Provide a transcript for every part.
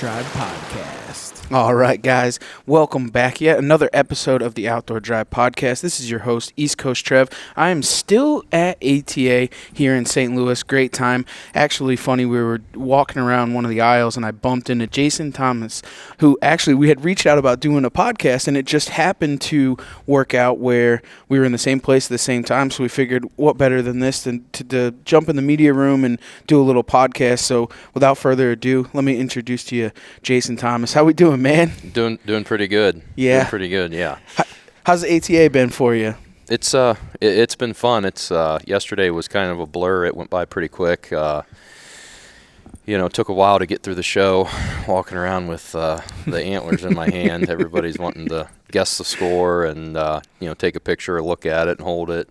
Drive Podcast. All right, guys, welcome back. Yet another episode of the Outdoor Drive Podcast. This is your host, East Coast Trev. I am still at ATA here in St. Louis. Great time. Actually, funny, we were walking around one of the aisles, and I bumped into Jason Thomas, who actually we had reached out about doing a podcast, and it just happened to work out where we were in the same place at the same time. So we figured, what better than this than to jump in the media room and do a little podcast. So without further ado, let me introduce to you Jason Thomas. How we doing, man? Doing pretty good. Yeah. Doing pretty good, yeah. How's the ATA been for you? It's been fun. It's yesterday was kind of a blur. It went by pretty quick. It took a while to get through the show, walking around with the antlers in my hand. Everybody's wanting to guess the score and take a picture or look at it and hold it,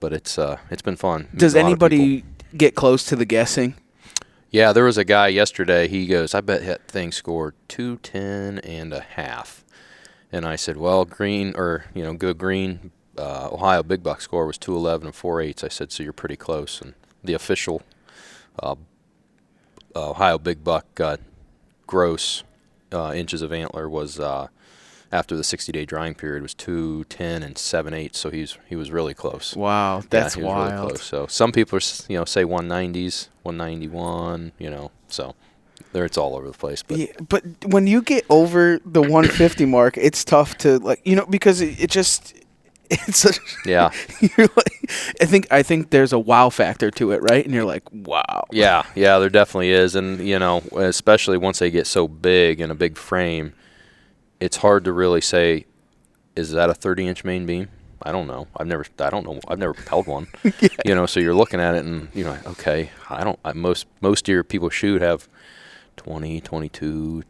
but it's been fun. Does anybody get close to the guessing? Yeah, there was a guy yesterday. He goes, I bet that thing scored 210.5. And I said, well, good green, Ohio big buck score was 211 4/8. I said, so you're pretty close. And the official Ohio big buck gross inches of antler was after the 60-day drying period was 210 7/8. So he was really close. Wow, that's he was wild. Really close. So some people say 190s, 191. So it's all over the place. But yeah, but when you get over the 150 mark, it's tough to because it's yeah. You're like, I think there's a wow factor to it, right? And you're like, wow. Yeah, there definitely is, and especially once they get so big in a big frame, it's hard to really say, is that a 30-inch main beam? I don't know. I've never held one. Yeah. So you're looking at it and like, okay, most deer people shoot have 20, 22,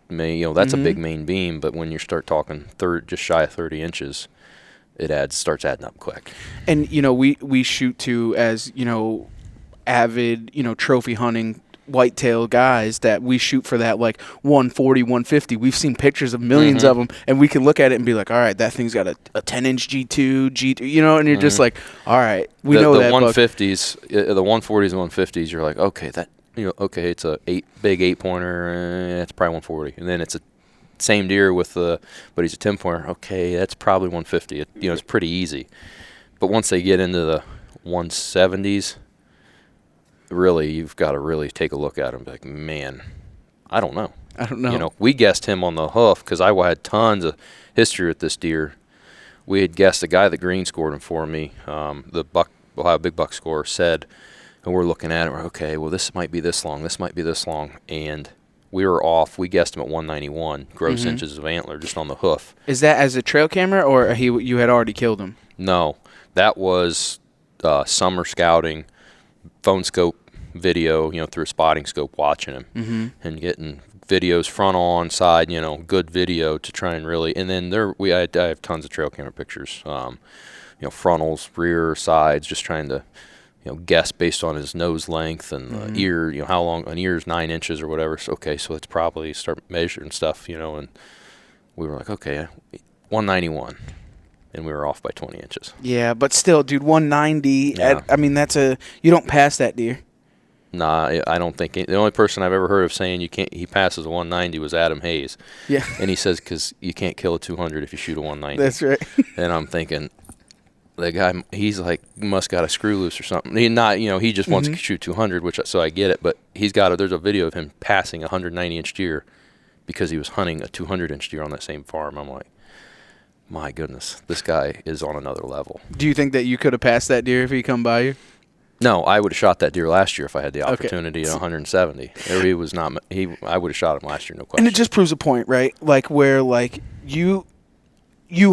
that's a big main beam, but when you start talking just shy of 30 inches, it starts adding up quick. And we shoot to as avid trophy hunting whitetail guys that we shoot for that like 140, 150. We've seen pictures of millions of them, and we can look at it and be like, all right, that thing's got a 10-inch G2, and you're just like, all right, we know the that 150s, the 140s and 150s. You're like, okay, it's a big 8-pointer. It's probably 140, and then it's a same deer but he's a 10-pointer. Okay, that's probably 150. It's pretty easy, but once they get into the 170s. Really, you've got to really take a look at him and be like, man, I don't know. We guessed him on the hoof because I had tons of history with this deer. We had guessed the guy that green scored him for me, the Ohio big buck score said, and we're looking at it, we're okay, well, this might be this long, and we were off. We guessed him at 191 gross inches of antler just on the hoof. Is that as a trail camera or you had already killed him? No, that was summer scouting, phone scope video, through a spotting scope, watching him and getting videos front on side, good video to try and really. And then I have tons of trail camera pictures, frontals, rear, sides, just trying to guess based on his nose length and ear, how long an ear's 9 inches or whatever. So okay, so let's probably start measuring stuff, and we were like, okay, 191. And we were off by 20 inches. Yeah, but still, dude, 190. Yeah. You don't pass that deer. Nah, I don't think the only person I've ever heard of saying he passes a 190 was Adam Hayes. Yeah. And he says because you can't kill a 200 if you shoot a 190. That's right. And I'm thinking, the guy, he's like, must got a screw loose or something. He just wants to shoot 200, so I get it. But there's a video of him passing a 190-inch deer because he was hunting a 200-inch deer on that same farm. I'm like, my goodness, this guy is on another level. Do you think that you could have passed that deer if he come by you? No, I would have shot that deer last year if I had the opportunity at 170. I would have shot him last year, no question. And it just proves a point, right? Like where you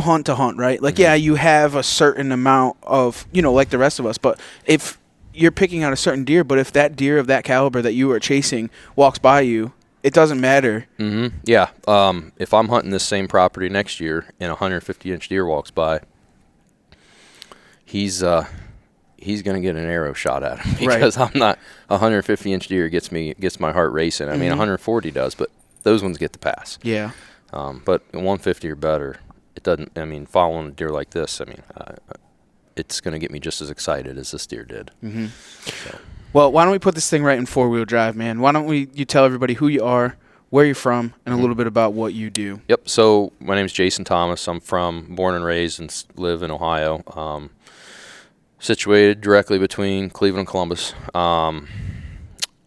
hunt to hunt, right? Like yeah, you have a certain amount of like the rest of us, but if you're picking out a certain deer, but if that deer of that caliber that you are chasing walks by you, it doesn't matter. Yeah. If I'm hunting this same property next year and a 150-inch deer walks by, he's going to get an arrow shot at him because I'm not 150-inch deer gets my heart racing. I mean, 140 does, but those ones get the pass. Yeah. But 150 or better, it doesn't. I mean, following a deer like this, it's going to get me just as excited as this deer did. So. Well, why don't we put this thing right in four-wheel drive, man? Why don't you tell everybody who you are, where you're from, and a Mhm. little bit about what you do. Yep. So my name's Jason Thomas. I'm born and raised and live in Ohio. Situated directly between Cleveland and Columbus.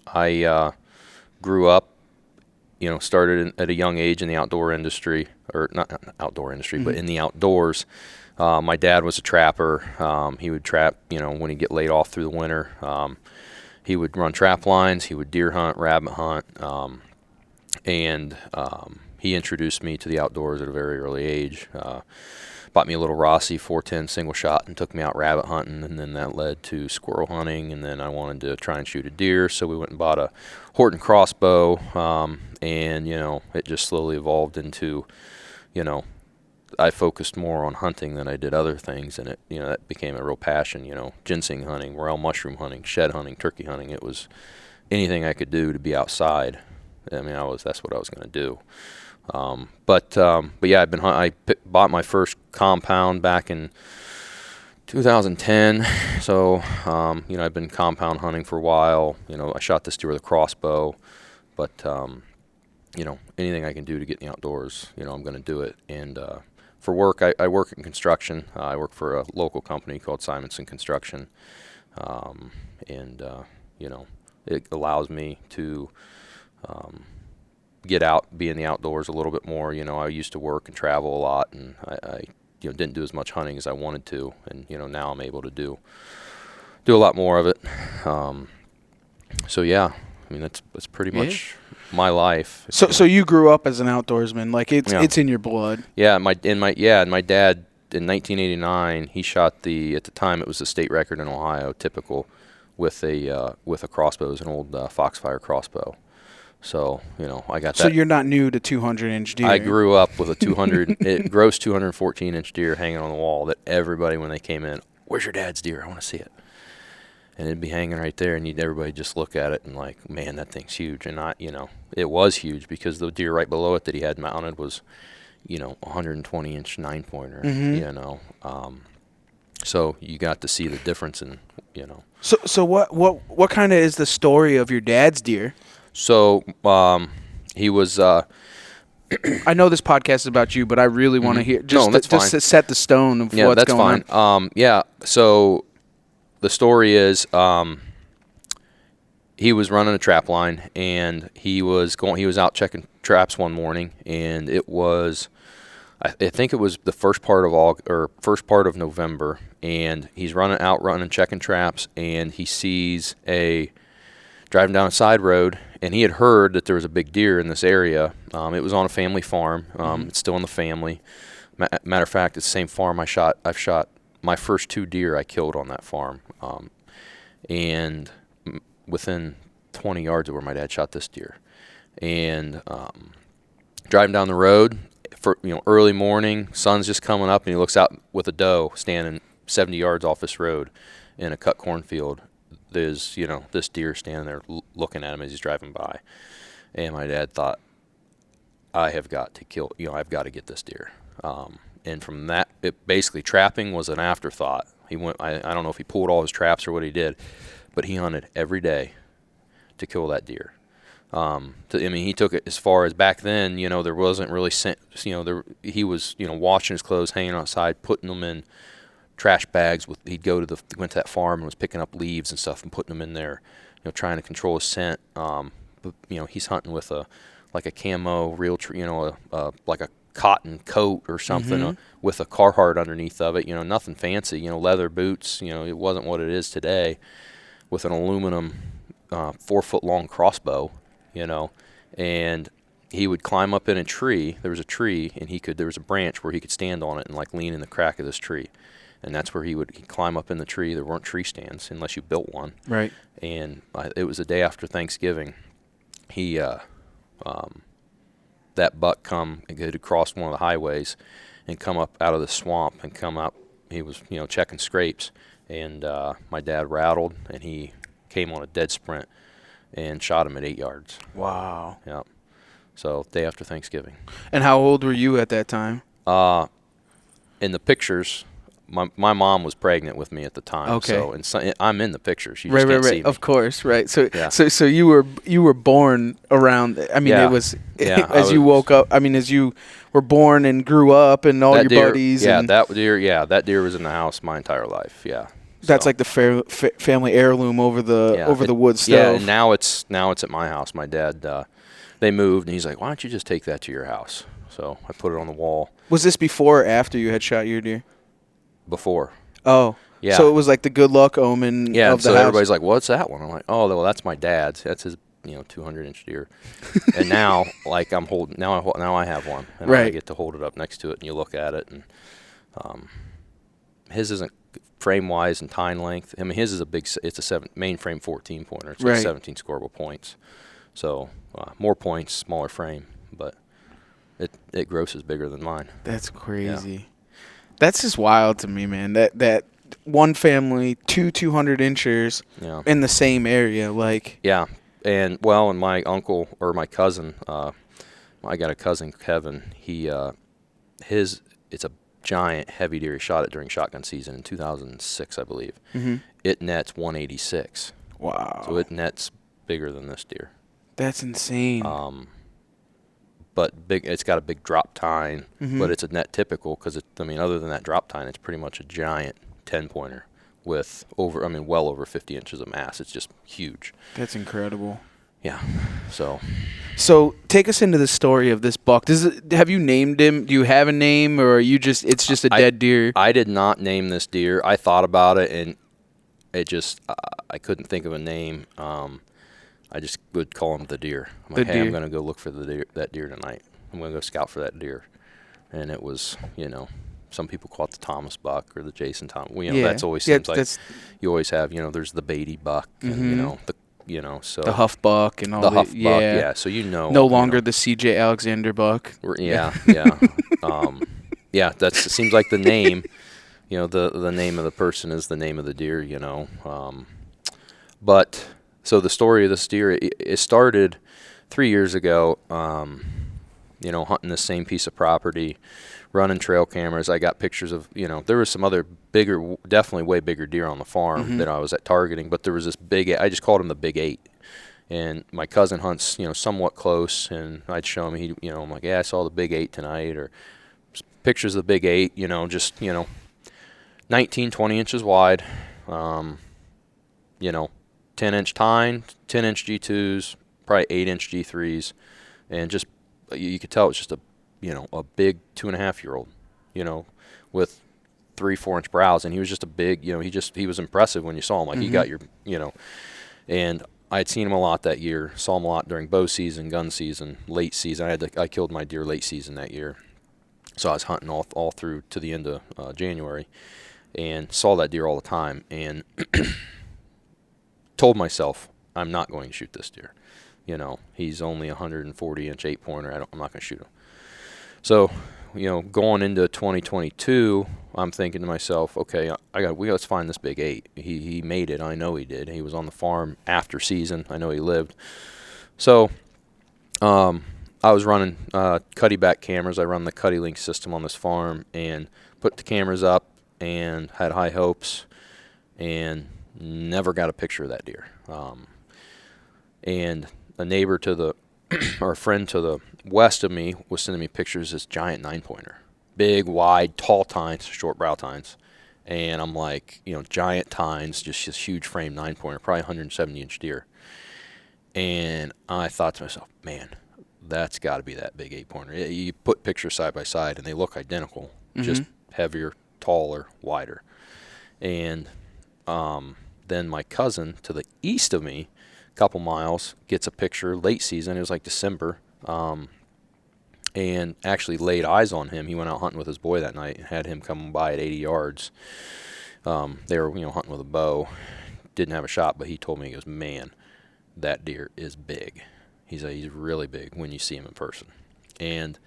I grew up, started at a young age in the outdoor industry, or not outdoor industry, but in the outdoors. My dad was a trapper. He would trap, when he'd get laid off through the winter. He would run trap lines. He would deer hunt, rabbit hunt, and he introduced me to the outdoors at a very early age. Bought me a little Rossi 410 single shot and took me out rabbit hunting, and then that led to squirrel hunting, and then I wanted to try and shoot a deer, so we went and bought a Horton crossbow, and it just slowly evolved into, I focused more on hunting than I did other things, and that became a real passion. Ginseng hunting, morel mushroom hunting, shed hunting, turkey hunting. It was anything I could do to be outside. I mean, that's what I was going to do. But yeah, bought my first compound back in 2010. So I've been compound hunting for a while. I shot this deer with a crossbow, but anything I can do to get in the outdoors, I'm going to do it. And for work, I work in construction. I work for a local company called Simonson Construction, and it allows me to get out, be in the outdoors a little bit more. I used to work and travel a lot, and I didn't do as much hunting as I wanted to, and now I'm able to do a lot more of it. So yeah, I mean that's pretty much my life. So you grew up as an outdoorsman, like it's in your blood. Yeah, my dad in 1989 he shot at the time it was a state record in Ohio, typical, with a crossbow. It was an old Foxfire crossbow. So, I got that. So you're not new to 200-inch deer. I grew up with a gross 214-inch deer hanging on the wall that everybody, when they came in, where's your dad's deer? I want to see it. And it'd be hanging right there, and everybody just look at it and like, man, that thing's huge. And it was huge because the deer right below it that he had mounted was, 120-inch 9-pointer, so you got to see the difference in, So what kind of is the story of your dad's deer? So he was. I know this podcast is about you, but I really want to hear just to set the stone of what's going on. Yeah. So the story is he was running a trap line, and he was out checking traps one morning, and it was, I think it was the first part of November, and he's running checking traps, and he sees driving down a side road, and he had heard that there was a big deer in this area. It was on a family farm. It's still in the family. Matter of fact, it's the same farm I've shot my first 2 deer I killed on that farm. And within 20 yards of where my dad shot this deer. And driving down the road, for early morning, sun's just coming up, and he looks out with a doe standing 70 yards off this road in a cut cornfield. There's this deer standing there looking at him as he's driving by, and my dad thought, I have got to kill, I've got to get this deer. And from that, basically trapping was an afterthought. He went, I don't know if he pulled all his traps or what he did, but he hunted every day to kill that deer. He took it as far as back then. There wasn't really he was washing his clothes, hanging outside, putting them in trash bags. He'd went to that farm and was picking up leaves and stuff and putting them in there, trying to control his scent. But he's hunting with a camo real tree, like a cotton coat or something, with a Carhartt underneath of it. Nothing fancy. Leather boots. It wasn't what it is today, with an aluminum 4-foot long crossbow. And he would climb up in a tree. There was a tree, and there was a branch where he could stand on it and lean in the crack of this tree. And that's where he'd climb up in the tree. There weren't tree stands unless you built one. Right. And it was the day after Thanksgiving. He, that buck had crossed one of the highways and come up out of the swamp and come up. He was, checking scrapes. And my dad rattled, and he came on a dead sprint and shot him at 8 yards. Wow. Yeah. So day after Thanksgiving. And how old were you at that time? In the pictures, my mom was pregnant with me at the time. Okay. So, I'm in the picture. She Right, just can't right, see right. me. Of course, right. So, Yeah. so you were born around. I mean, Yeah. it was Yeah, as you woke up. I mean, as you were born and grew up, and all that your deer, buddies. Yeah, and that deer was in the house my entire life. Yeah. that's So, like the family heirloom over yeah, the wood stove. Yeah, and now it's at my house. My dad, they moved, and he's like, "Why don't you just take that to your house?" So I put it on the wall. Was this before or after you had shot your deer? Before. Oh, Yeah. so it was like the good luck omen Yeah, of and the so house. everybody's like, "What's that one?" I'm like, "Oh, well, that's my dad's. That's his, 200-inch deer." And now, like, I'm holding. Now I have one, and I Right. get to hold it up next to it, and you look at it, and his isn't frame wise and tine length. I mean, his is it's a mainframe 14 pointer. It's like Right. 17 scoreable points. So more points, smaller frame, but it grosses bigger than mine. That's crazy. That's just wild to me, man. That one family, 200 inchers Yeah. in the same area, like. Yeah, and my uncle or my cousin, I got a cousin Kevin. It's a giant heavy deer. He shot it during shotgun season in 2006, I believe. Mm-hmm. It nets 186. Wow. So it nets bigger than this deer. That's insane. But big. It's got a big drop tine, Mhm. but it's a net typical because other than that drop tine, it's pretty much a giant 10-pointer with well over 50 inches of mass. It's just huge. That's incredible. Yeah. So take us into the story of this buck. Have you named him? Do you have a name, or are you it's just a dead deer? I did not name this deer. I thought about it, and it just I couldn't think of a name. I just would call him the deer. I'm like, hey, I'm going to go look for that deer tonight. I'm going to go scout for that deer. And it was, some people call it the Thomas buck or the Jason Thomas. That's always seems like you always have, there's the Beatty buck and, so the Huff buck and all the Huff buck. Yeah. Yeah. So, no longer the C.J. Alexander buck. Yeah. Yeah. Yeah. It seems like the name, the name of the person is the name of the deer, but so the story of this deer, it started 3 years ago, hunting the same piece of property, running trail cameras. I got pictures of, there was some other bigger, definitely way bigger deer on the farm that I was targeting, but there was this I just called him the Big 8. And my cousin hunts, somewhat close, and I'd show him, I'm like, yeah, I saw the Big 8 tonight, or pictures of the Big 8, just, 19, 20 inches wide, 10-inch tine, 10-inch G2s, probably 8-inch G3s, and just you could tell it's just a big 2.5-year-old, with 3-4 inch brows, and he was just a big, he was impressive when you saw him. Like he got your, and I had seen him a lot that year. Saw him a lot during bow season, gun season, late season. I killed my deer late season that year, so I was hunting all through to the end of January, and saw that deer all the time, and told myself, I'm not going to shoot this deer. He's only a 140-inch 8-pointer. I'm not going to shoot him. So, going into 2022, I'm thinking to myself, okay, let's find this Big 8. He made it. I know he did. He was on the farm after season. I know he lived. So, I was running Cuddy back cameras. I run the Cuddy Link system on this farm and put the cameras up and had high hopes and never got a picture of that deer. And a neighbor to the, or a friend to the west of me was sending me pictures of this giant 9-pointer. Big, wide, tall tines, short brow tines. And I'm like, giant tines, just this huge frame 9-pointer, probably 170-inch deer. And I thought to myself, man, that's got to be that big 8-pointer. You put pictures side by side, and they look identical, just heavier, taller, wider. And then my cousin to the east of me, a couple miles, gets a picture late season. It was like December, and actually laid eyes on him. He went out hunting with his boy that night and had him come by at 80 yards. They were hunting with a bow. Didn't have a shot, but he told me, he goes, man, that deer is big. He's really big when you see him in person. And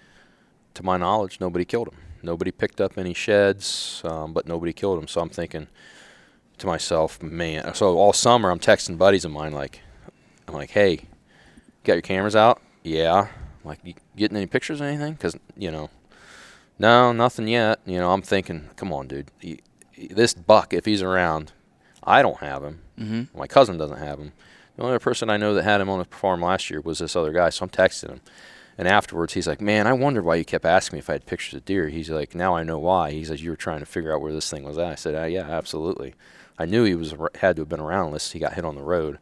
to my knowledge, nobody killed him. Nobody picked up any sheds, but nobody killed him. So I'm thinking to myself, man. So all summer I'm texting buddies of mine, I'm like, hey, got your cameras out? Yeah. I'm like, you getting any pictures or anything? Because, no, nothing yet. I'm thinking, come on, dude. this buck, if he's around, I don't have him. Mm-hmm. My cousin doesn't have him. The only other person I know that had him on a farm last year was this other guy, so I'm texting him. And afterwards, he's like, man, I wondered why you kept asking me if I had pictures of deer. He's like, now I know why. He's like, you were trying to figure out where this thing was at. I said, yeah, absolutely. I knew he had to have been around unless he got hit on the road.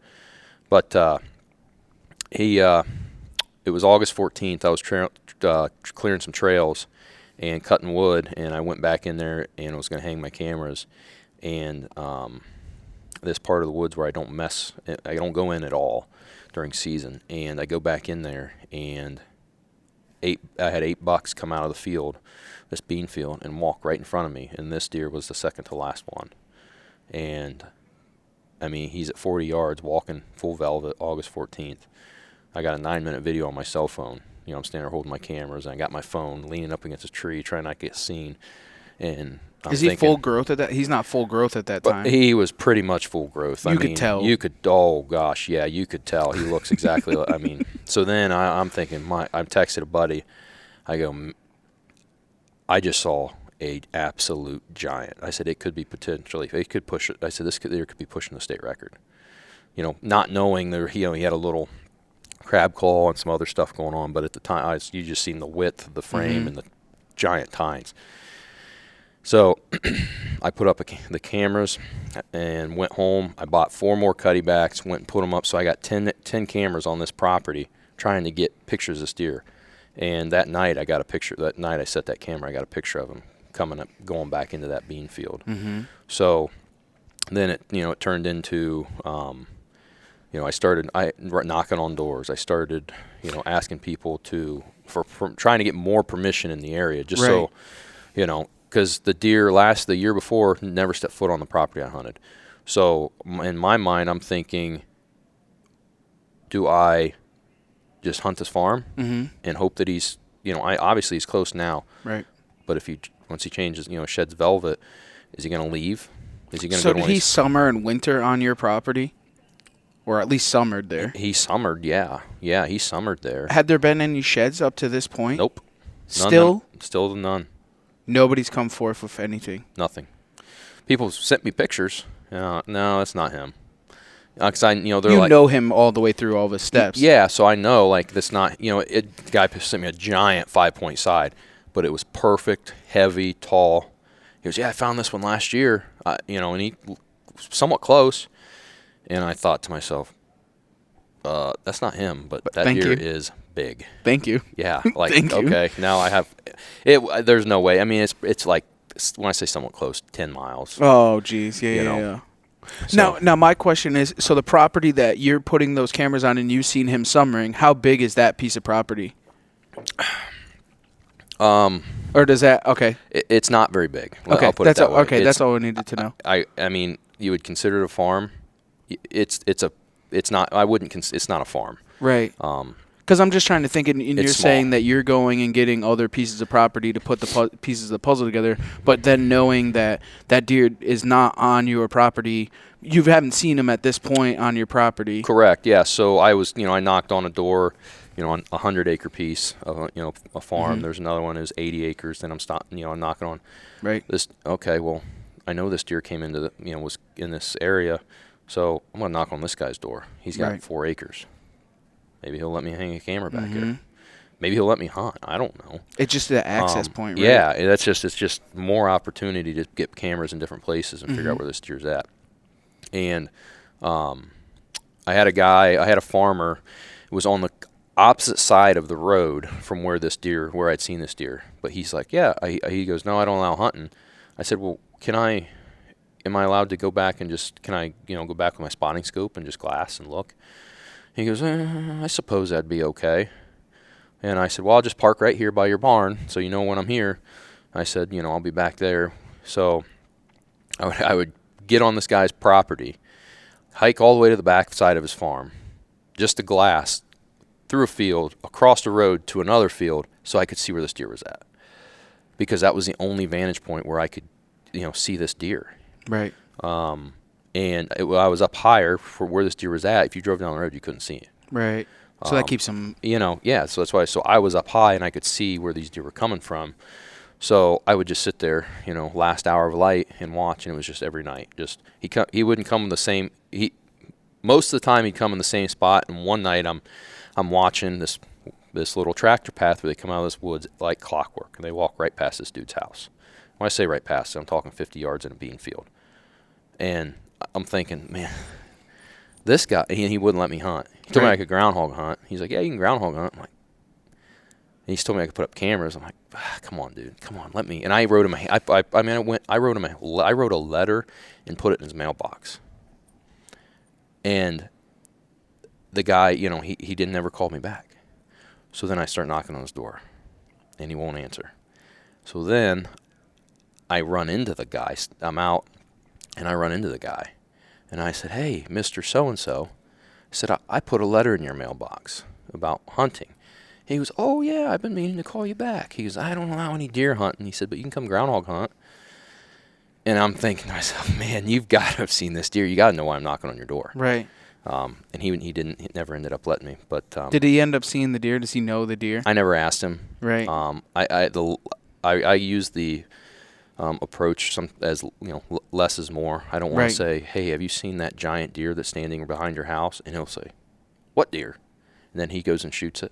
But it was August 14th. I was clearing some trails and cutting wood, and I went back in there and I was going to hang my cameras. And this part of the woods where I don't go in at all during season. And I go back in there, and I had 8 bucks come out of the field, this bean field, and walk right in front of me. And this deer was the second to last one. And I mean, he's at 40 yards walking full velvet August 14th. I got a 9-minute video on my cell phone. You know, I'm standing there holding my cameras, and I got my phone leaning up against a tree trying not to get seen. And is he full growth at that? He's not full growth at that time. He was pretty much full growth. You could tell. You could. Oh gosh, yeah, you could tell. He looks exactly like. I mean, so then I'm thinking. I'm texted a buddy. I go. I just saw a absolute giant. I said it could be potentially. It could push it. I said there could be pushing the state record. You know, not knowing there. He had a little crab claw and some other stuff going on, but at the time, you just seen the width of the frame and the giant tines. So I put up the cameras and went home. I bought 4 more cutty backs, went and put them up. So I got 10 cameras on this property trying to get pictures of this deer. And that night I got a picture. That night I set that camera, I got a picture of him coming up, going back into that bean field. Mm-hmm. So then it turned into, I started knocking on doors. I started, asking people for trying to get more permission in the area, just so, because the deer the year before never stepped foot on the property I hunted. So in my mind, I'm thinking, do I just hunt this farm and hope that he's, obviously he's close now. Right. But once he changes, sheds velvet, is he going to leave? Is he going to go to did he summer and winter on your property? Or at least summered there? He summered, yeah. Yeah, he summered there. Had there been any sheds up to this point? Nope. Still? Still none. Nobody's come forth with anything? Nothing. People sent me pictures. No, that's not him. Because they're you know him all the way through all the steps. Yeah, so I know, that's not, the guy sent me a giant 5-point side, but it was perfect, heavy, tall. He goes, yeah, I found this one last year, and he somewhat close. And I thought to myself, that's not him, but that deer is big. Thank you. Yeah, Thank you. Okay, now I have it. There's no way. I mean, it's like, when I say somewhat close, 10 miles. Oh, geez, yeah. So, now my question is, so the property that you're putting those cameras on and you've seen him summering, how big is that piece of property? Or does that It's not very big. Okay, I'll put it that way. Okay, that's all we needed to know. I mean, you would consider it a farm. It's not. I wouldn't. It's not a farm. Right. Because I'm just trying to think, and you're small. saying that you're going and getting other pieces of property to put the pieces of the puzzle together, but then knowing that that deer is not on your property, you haven't seen him at this point on your property. Correct. Yeah. So I was, I knocked on a door, on a 100-acre piece of, a farm. Mm-hmm. There's another one that's 80 acres. Then I'm knocking on. Right. This. Okay. Well, I know this deer came into was in this area. So I'm going to knock on this guy's door. He's got 4 acres. Maybe he'll let me hang a camera back here. Maybe he'll let me hunt. I don't know. It's just the access point, right? Yeah, it's just more opportunity to get cameras in different places and figure out where this deer's at. And I had a farmer who was on the opposite side of the road from where I'd seen this deer. But he's like, yeah. He goes, no, I don't allow hunting. I said, well, am I allowed to go back and go back with my spotting scope and just glass and look? He goes, I suppose that'd be okay. And I said, well, I'll just park right here by your barn so you know when I'm here. I said, I'll be back there. So I would get on this guy's property, hike all the way to the back side of his farm, just to glass, through a field, across the road to another field so I could see where this deer was at. Because that was the only vantage point where I could, see this deer. Right. And I was up higher for where this deer was at. If you drove down the road, you couldn't see it. Right. So that keeps them. Yeah. So that's why. So I was up high and I could see where these deer were coming from. So I would just sit there, last hour of light and watch, and it was just every night. Just he wouldn't come in the same. Most of the time he'd come in the same spot. And one night I'm watching this little tractor path where they come out of this woods like clockwork, and they walk right past this dude's house. When I say right past, I'm talking 50 yards in a bean field. And I'm thinking, man, this guy, he wouldn't let me hunt. He told me I could groundhog hunt. He's like, yeah, you can groundhog hunt. I'm like, and he's told me I could put up cameras. I'm like, come on, dude, come on, let me. And I wrote him I wrote a letter and put it in his mailbox. And the guy, he didn't ever call me back. So then I start knocking on his door, and he won't answer. So then I run into the guy. I'm out, and I run into the guy. And I said, hey, Mr. So-and-so. I said, I put a letter in your mailbox about hunting. He goes, oh, yeah, I've been meaning to call you back. He goes, I don't allow any deer hunting. He said, but you can come groundhog hunt. And I'm thinking to myself, man, you've got to have seen this deer. You got to know why I'm knocking on your door. Right. And he never ended up letting me. But did he end up seeing the deer? Does he know the deer? I never asked him. Right. I use the approach as less is more. I don't want to say, hey, have you seen that giant deer that's standing behind your house? And he'll say, what deer? And then he goes and shoots it.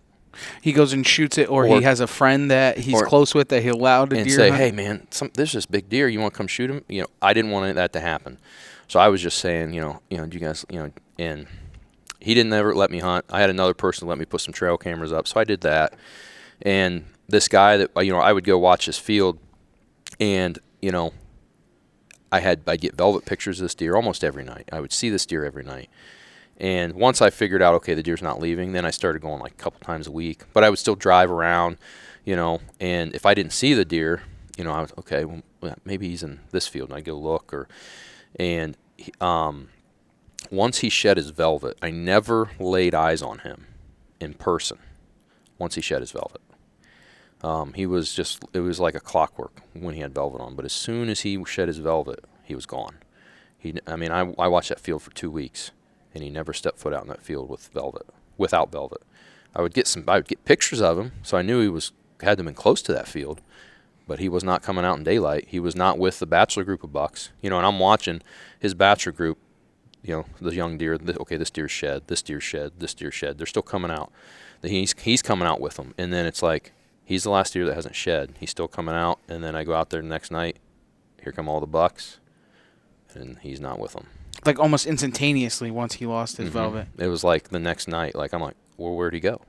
He goes and shoots it, or he has a friend that he's close with that he'll allow the deer and say, hunt? hey, man, there's this big deer. You want to come shoot him? I didn't want that to happen. So I was just saying, do you guys, and he didn't ever let me hunt. I had another person let me put some trail cameras up, so I did that. And this guy that, I would go watch his field, and, I'd get velvet pictures of this deer almost every night. I would see this deer every night. And once I figured out, okay, the deer's not leaving, then I started going like a couple times a week. But I would still drive around, and if I didn't see the deer, I was, okay, well, maybe he's in this field, and I go look. Once he shed his velvet, I never laid eyes on him in person once he shed his velvet. It was like a clockwork when he had velvet on. But as soon as he shed his velvet, he was gone. I watched that field for 2 weeks. And he never stepped foot out in that field without velvet. I would get pictures of him, so I knew he had to been close to that field, but he was not coming out in daylight. He was not with the bachelor group of bucks, and I'm watching his bachelor group, the young deer. Okay, this deer's shed, this deer's shed, this deer's shed. They're still coming out. He's coming out with them, and then it's like he's the last deer that hasn't shed. He's still coming out, and then I go out there the next night. Here come all the bucks, and he's not with them. Like almost instantaneously once he lost his velvet. It was like the next night. Like I'm like, well, where'd he go?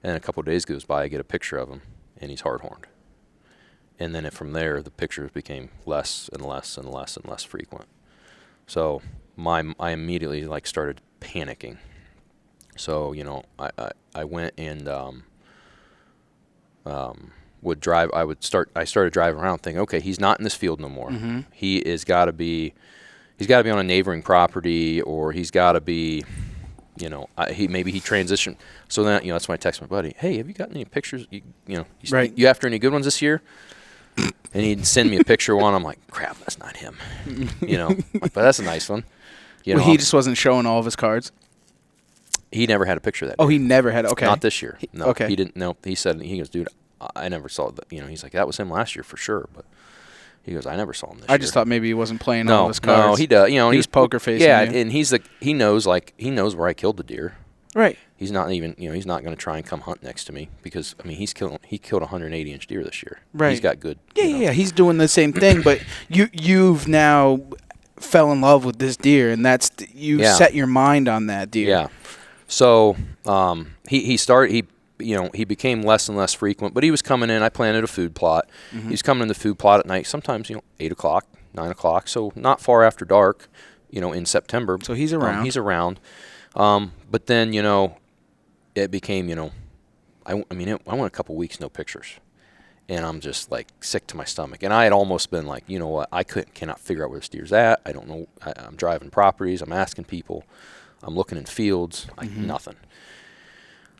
And a couple of days goes by, I get a picture of him, and he's hard-horned. And then from there, the pictures became less and less and less and less frequent. So I immediately started panicking. So I went and I started driving around thinking, okay, he's not in this field no more. Mm-hmm. He's got to be on a neighboring property, or he's got to be, maybe he transitioned. So then, that's when I text my buddy, hey, have you got any pictures? You after any good ones this year? And he'd send me a picture of one. I'm like, crap, that's not him. But that's a nice one. He just wasn't showing all of his cards. He never had a picture of that. Oh, he never had. Okay. Not this year. No. Okay. He didn't. No. He goes, dude, I never saw that. He's like, that was him last year for sure, but. He goes, I never saw him this year. I just thought maybe he wasn't playing all of his cards. No, he does. He's poker facing. Yeah, and he knows where I killed the deer. Right. He's not even, he's not going to try and come hunt next to me because he killed a 180-inch deer this year. Right. He's got good. Yeah, he's doing the same thing, but you've now fell in love with this deer, and set your mind on that deer. Yeah. So he became less and less frequent, but he was coming in. I planted a food plot. Mm-hmm. He was coming in the food plot at night, sometimes, 8 o'clock, 9 o'clock, so not far after dark, in September. So he's around. He's around. But then, it became, I went a couple weeks, no pictures. And I'm just, sick to my stomach. And I had almost been like, you know what, I cannot figure out where this deer's at. I don't know. I'm driving properties. I'm asking people. I'm looking in fields. Nothing.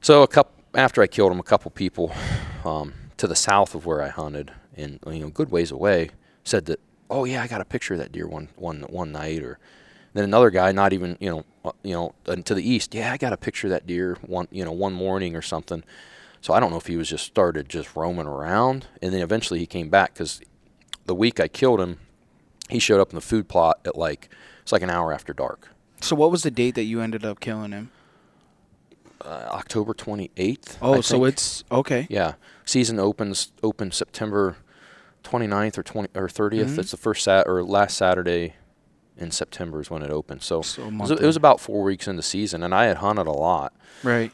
So after I killed him, a couple people to the south of where I hunted, and good ways away, said that, oh yeah, I got a picture of that deer one night, or then another guy, not even to the east, yeah, I got a picture of that deer one morning or something. So I don't know if he was just started just roaming around, and then eventually he came back because the week I killed him, he showed up in the food plot at it's like an hour after dark. So what was the date that you ended up killing him? October 28th. Oh, I so think. it's okay. Yeah. Season opens September 29th or 30th. Mhm. That's the last Saturday in September is when it opens. So, So a it month was in. about 4 weeks into season, and I had hunted a lot. Right.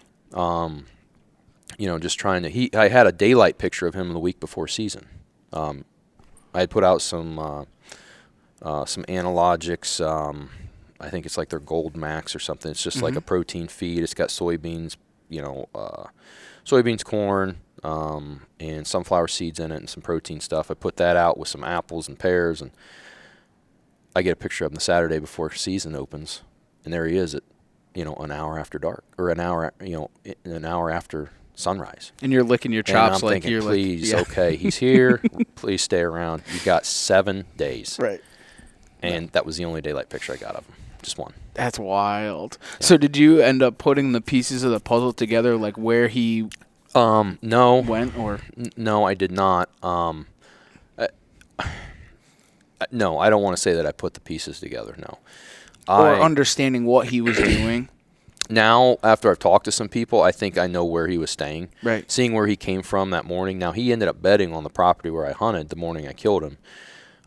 Just trying to. I had a daylight picture of him the week before season. I had put out some analogics. I think it's like their Gold Max or something. It's just like a protein feed. It's got soybeans, corn, and sunflower seeds in it, and some protein stuff. I put that out with some apples and pears, and I get a picture of him the Saturday before season opens, and there he is at, an hour after dark, or an hour after sunrise. And you're licking your chops and I'm thinking, you're please, like, okay, he's here. Please stay around. You got 7 days. Right. And that was the only daylight picture I got of him. Just one. That's wild. Yeah. So did you end up putting the pieces of the puzzle together, like where he No. went, or? No, I did not. No, I don't want to say that I put the pieces together, no. Or understanding what he was doing? Now, after I've talked to some people, I think I know where he was staying. Right. Seeing where he came from that morning. Now, he ended up bedding on the property where I hunted the morning I killed him.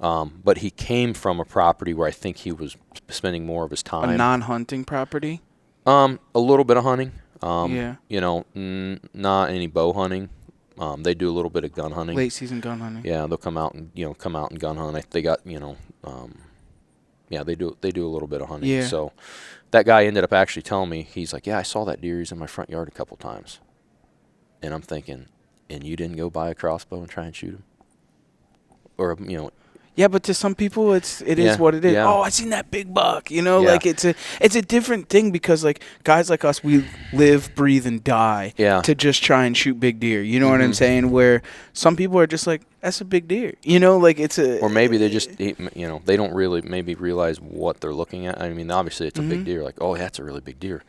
But he came from a property where I think he was spending more of his time. A non-hunting property? A little bit of hunting. Yeah. Not any bow hunting. They do a little bit of gun hunting. Late season gun hunting. Yeah, they'll come out and gun hunt. They got they do a little bit of hunting. Yeah. So that guy ended up actually telling me, he's like, yeah, I saw that deer. He's in my front yard a couple times. And I'm thinking, and you didn't go buy a crossbow and try and shoot him? Or Yeah, but to some people, it is what it is. Yeah. Oh, I seen that big buck. Yeah. Like it's a different thing because like guys like us, we live, breathe, and die to just try and shoot big deer. You know what I'm saying? Where some people are just like, that's a big deer. Like it's a. Or maybe they just they don't really maybe realize what they're looking at. I mean, obviously it's a big deer. Like, oh, that's a really big deer.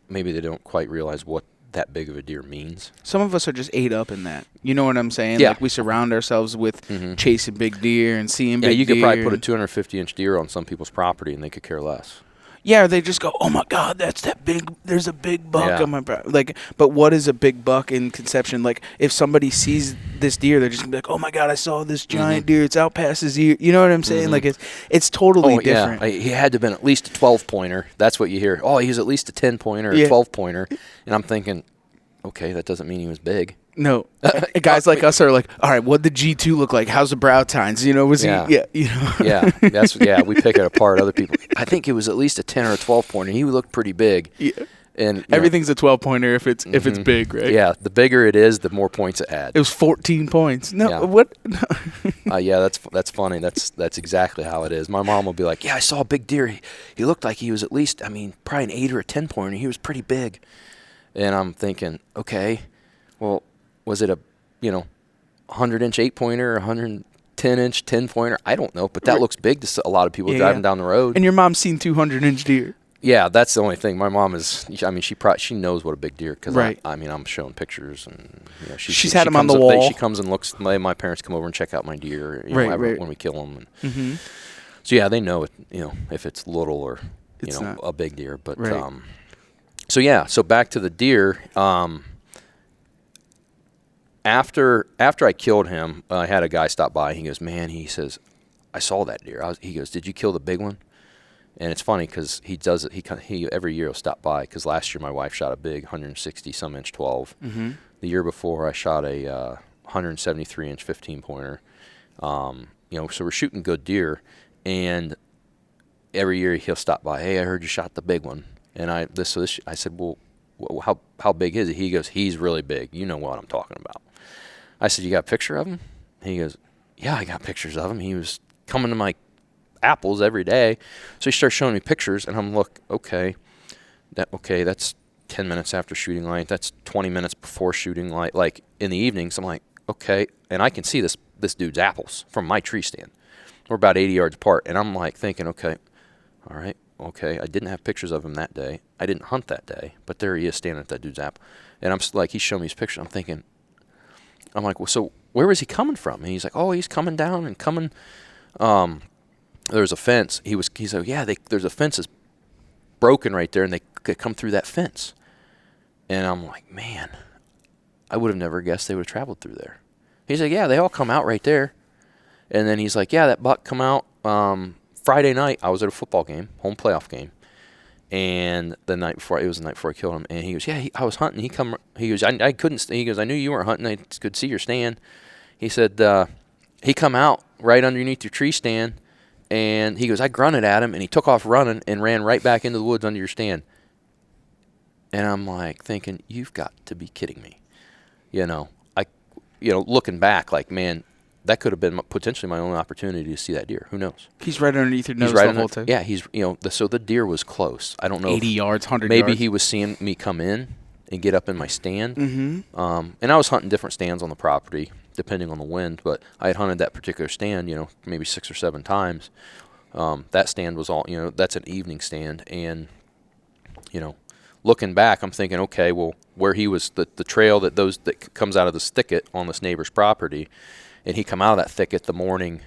Maybe they don't quite realize what that big of a deer means. Some of us are just ate up in that. You know what I'm saying? Yeah. Like we surround ourselves with chasing big deer and seeing big deer. Yeah, you could probably put a 250-inch deer on some people's property and they could care less. Yeah, they just go, oh my God, that's that big. There's a big buck Yeah. on my property. Like, but what is a big buck in conception? Like, if somebody sees this deer, they're just gonna be like, oh my God, I saw this giant deer. It's out past his ear. You know what I'm saying? Like, it's totally different. Yeah, he had to have been at least a 12-pointer. That's what you hear. Oh, he's at least a 10-pointer, a 12-pointer. And I'm thinking, okay, that doesn't mean he was big. No, guys like us are like, all right, what'd the G2 look like? How's the brow tines? Was he? Yeah, Yeah, we pick it apart. Other people, I think it was at least a 10 or a 12-pointer. He looked pretty big. Yeah, and everything's a 12-pointer if it's big, right? Yeah, the bigger it is, the more points it adds. It was 14 points. No, Yeah. what? No. Yeah, that's funny. That's exactly how it is. My mom will be like, yeah, I saw a big deer. He looked like he was at least, probably an 8 or a 10-pointer. He was pretty big. And I'm thinking, okay, well, was it a 100-inch 8-pointer, or 110-inch 10-pointer? I don't know, but that looks big to a lot of people driving down the road. And your mom's seen 200-inch deer. Yeah, that's the only thing. My mom is. She knows what a big deer because right. I'm showing pictures and she's had them on the wall. She comes and looks. My parents come over and check out my deer. Right. When we kill them. So yeah, they know it. If it's little or not a big deer. But right. So back to the deer. After I killed him, I had a guy stop by. He goes, man, he says, I saw that deer. He goes, did you kill the big one? And it's funny because he does it. He every year will stop by because last year my wife shot a big 160-some-inch 12. The year before I shot a 173-inch 15-pointer. So we're shooting good deer, and every year he'll stop by. Hey, I heard you shot the big one. And I said, well, how big is he? He goes, he's really big. You know what I'm talking about. I said, you got a picture of him? He goes, yeah, I got pictures of him. He was coming to my apples every day. So he starts showing me pictures, and I'm okay, that's 10 minutes after shooting light. That's 20 minutes before shooting light. Like in the evenings, I'm like, okay, and I can see this dude's apples from my tree stand. We're about 80 yards apart, and I'm like thinking, okay, all right, okay, I didn't have pictures of him that day. I didn't hunt that day, but there he is standing at that dude's apple. And I'm like, he's showing me his picture. I'm like, well, so where was he coming from? And he's like, oh, he's coming down and coming. There's a fence. He's like, yeah, there's a fence that's broken right there, and they could come through that fence. And I'm like, man, I would have never guessed they would have traveled through there. He's like, yeah, they all come out right there. And then he's like, yeah, that buck come out Friday night. I was at a football game, home playoff game. And it was the night before I killed him. And he goes, yeah, I was hunting. He goes, I couldn't. He goes, I knew you weren't hunting. I could see your stand. He said, he come out right underneath your tree stand. And he goes, I grunted at him, and he took off running and ran right back into the woods under your stand. And I'm like thinking, you've got to be kidding me. Looking back, like, man, that could have been potentially my only opportunity to see that deer. Who knows? He's right underneath your nose the whole time. Yeah, so the deer was close. I don't know. 80 yards, 100 maybe yards. he was seeing me come in and get up in my stand. Mm-hmm. And I was hunting different stands on the property, depending on the wind. But I had hunted that particular stand, maybe 6 or 7 times. That stand was all, that's an evening stand. And, looking back, I'm thinking, okay, well, where he was, the trail that comes out of this thicket on this neighbor's property, and he come out of that thicket the morning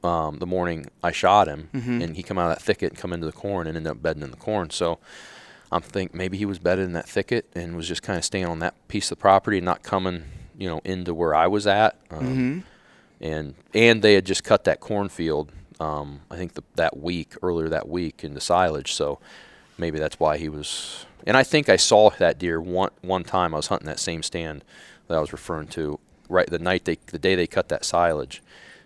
I shot him, and he come out of that thicket and come into the corn and ended up bedding in the corn. So I'm thinking maybe he was bedded in that thicket and was just kind of staying on that piece of the property and not coming, into where I was at. And they had just cut that cornfield, I think earlier that week into silage. So maybe that's why he was. And I think I saw that deer one time. I was hunting that same stand that I was referring to, right the day they cut that silage,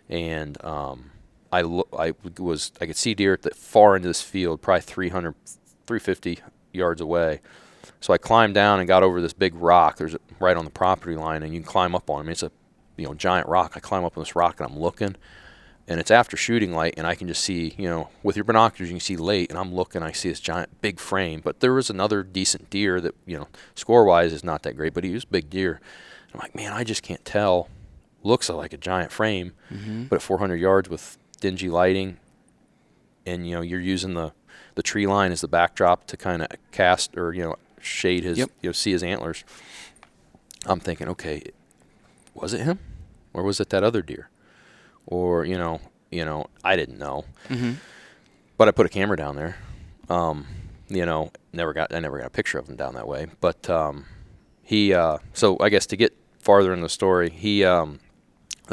and I could see deer at the far end of this field, probably 350 yards away. So I climbed down and got over this big rock. There's right on the property line, and you can climb up on it. I mean, it's a giant rock. I climb up on this rock and I'm looking. And it's after shooting light, and I can just see, with your binoculars, you can see late, and I'm looking, I see this giant big frame. But there was another decent deer that, score-wise is not that great, but he was a big deer. I'm like, man, I just can't tell. Looks like a giant frame, but at 400 yards with dingy lighting, and, you're using the tree line as the backdrop to kind of cast or, shade his, see his antlers. I'm thinking, okay, was it him? Or was it that other deer? Or, I didn't know. But I put a camera down there. I never got a picture of him down that way. But so I guess to get farther in the story, the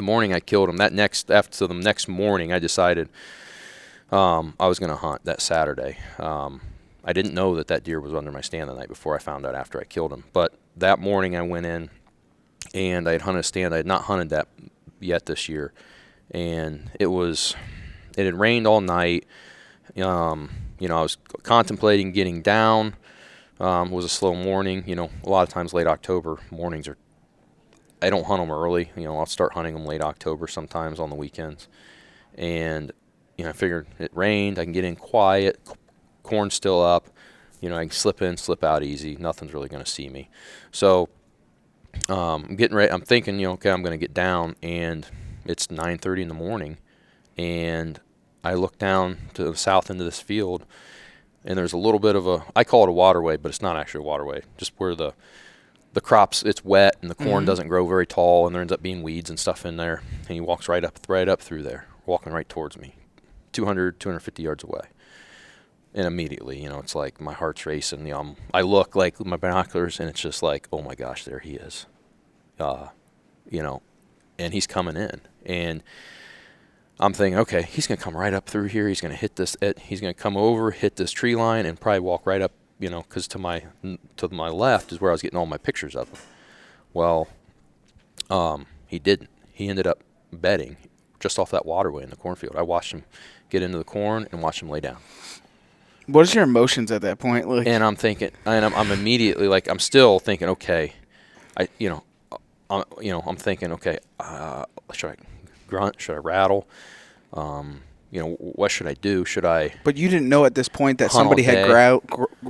morning I killed him, the next morning I decided I was going to hunt that Saturday. I didn't know that deer was under my stand the night before. I found out after I killed him. But that morning I went in and I had hunted a stand. I had not hunted that yet this year. And it had rained all night. I was contemplating getting down. It was a slow morning. A lot of times late October mornings I don't hunt them early. I'll start hunting them late October sometimes on the weekends. And, I figured it rained. I can get in quiet. Corn's still up. I can slip in, slip out easy. Nothing's really going to see me. So I'm getting ready. I'm thinking, okay, I'm going to get down, and it's 9:30 in the morning, and I look down to the south end of this field, and there's a little bit of I call it a waterway, but it's not actually a waterway, just where the crops, it's wet, and the corn doesn't grow very tall, and there ends up being weeds and stuff in there, and he walks right up through there, walking right towards me, 250 yards away. And immediately, it's like my heart's racing. I look like with my binoculars, and it's just like, oh my gosh, there he is. And he's coming in. And I'm thinking, okay, he's going to come right up through here. He's going to hit this. He's going to come over, hit this tree line, and probably walk right up, because to my left is where I was getting all my pictures of him. Well, he didn't. He ended up bedding just off that waterway in the cornfield. I watched him get into the corn and watched him lay down. What is your emotions at that point? Like, and I'm thinking, and I'm immediately I'm still thinking, okay, I'm thinking, okay, should I grunt? Should I rattle? What should I do? Should I? But you didn't know at this point that somebody had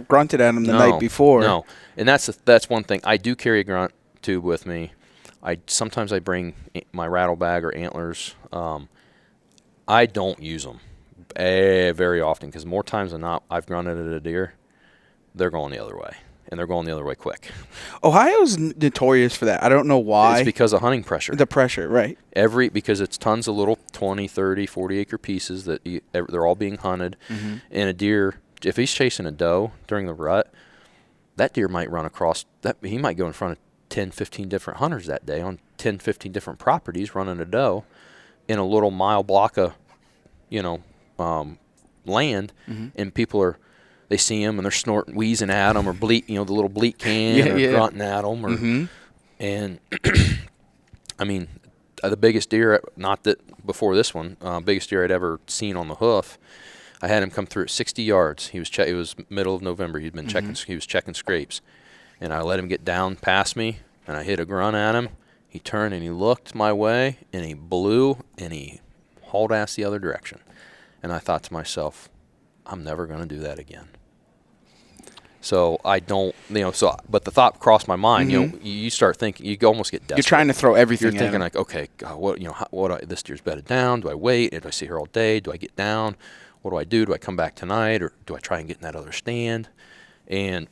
grunted at him the night before. No, and that's one thing. I do carry a grunt tube with me. Sometimes I bring my rattle bag or antlers. I don't use them very often, because more times than not, I've grunted at a deer, they're going the other way, and they're going the other way quick. Ohio's notorious for that. I don't know why. It's because of hunting pressure. The pressure, right. Because it's tons of little 20, 30, 40-acre pieces that they're all being hunted. Mm-hmm. And a deer, if he's chasing a doe during the rut, that deer might run across, he might go in front of 10, 15 different hunters that day on 10, 15 different properties running a doe in a little mile block of, land, Mm-hmm. and people they see him and they're snorting, wheezing at him, or the little bleat can, or grunting at him, or, mm-hmm. and I mean, the biggest deer, not that before this one, biggest deer I'd ever seen on the hoof, I had him come through at 60 yards. It was middle of November. He'd been checking. He was checking scrapes, and I let him get down past me, and I hit a grunt at him. He turned and he looked my way, and he blew, and he hauled ass the other direction. And I thought to myself, I'm never going to do that again. So I don't, but the thought crossed my mind. Mm-hmm. You start thinking, you almost get desperate. You're trying to throw everything. You're thinking like, okay, God, this deer's bedded down. Do I wait? Do I see her all day? Do I get down? What do I do? Do I come back tonight, or do I try and get in that other stand? And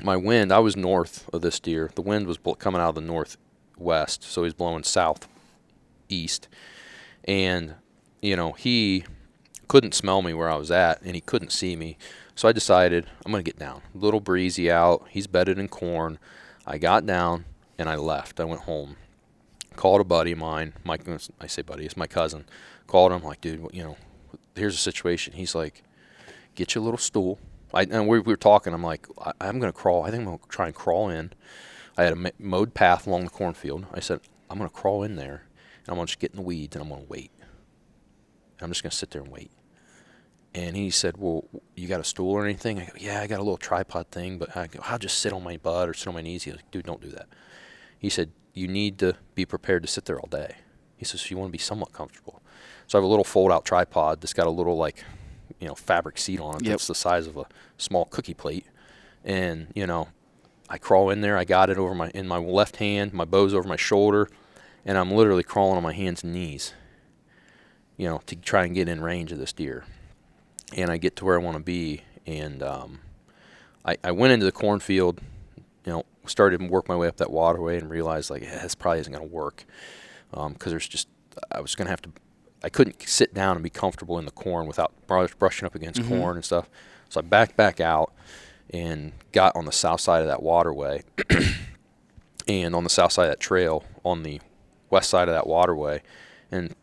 my wind, I was north of this deer. The wind was coming out of the northwest, so he's blowing southeast. And, he couldn't smell me where I was at, and he couldn't see me. So I decided I'm going to get down. A little breezy out. He's bedded in corn. I got down, and I left. I went home. Called a buddy of mine. I say buddy, it's my cousin. Called him, like, dude, here's the situation. He's like, get your little stool. And we were talking. I'm like, I'm going to crawl. I think I'm going to try and crawl in. I had a mowed path along the cornfield. I said, I'm going to crawl in there, and I'm going to just get in the weeds, and I'm going to wait. And I'm just going to sit there and wait. And he said, well, you got a stool or anything? I go, yeah, I got a little tripod thing, but I'll just sit on my butt or sit on my knees. He's like, dude, don't do that. He said, you need to be prepared to sit there all day. He says, so you want to be somewhat comfortable. So I have a little fold-out tripod that's got a little, fabric seat on it. Yep. That's the size of a small cookie plate. And, I crawl in there. I got it in my left hand. My bow's over my shoulder. And I'm literally crawling on my hands and knees, to try and get in range of this deer. And I get to where I want to be, and I went into the cornfield, started to work my way up that waterway, and realized, this probably isn't going to work, because I couldn't sit down and be comfortable in the corn without brushing up against corn and stuff. So I backed back out and got on the south side of that waterway, and on the south side of that trail, on the west side of that waterway, and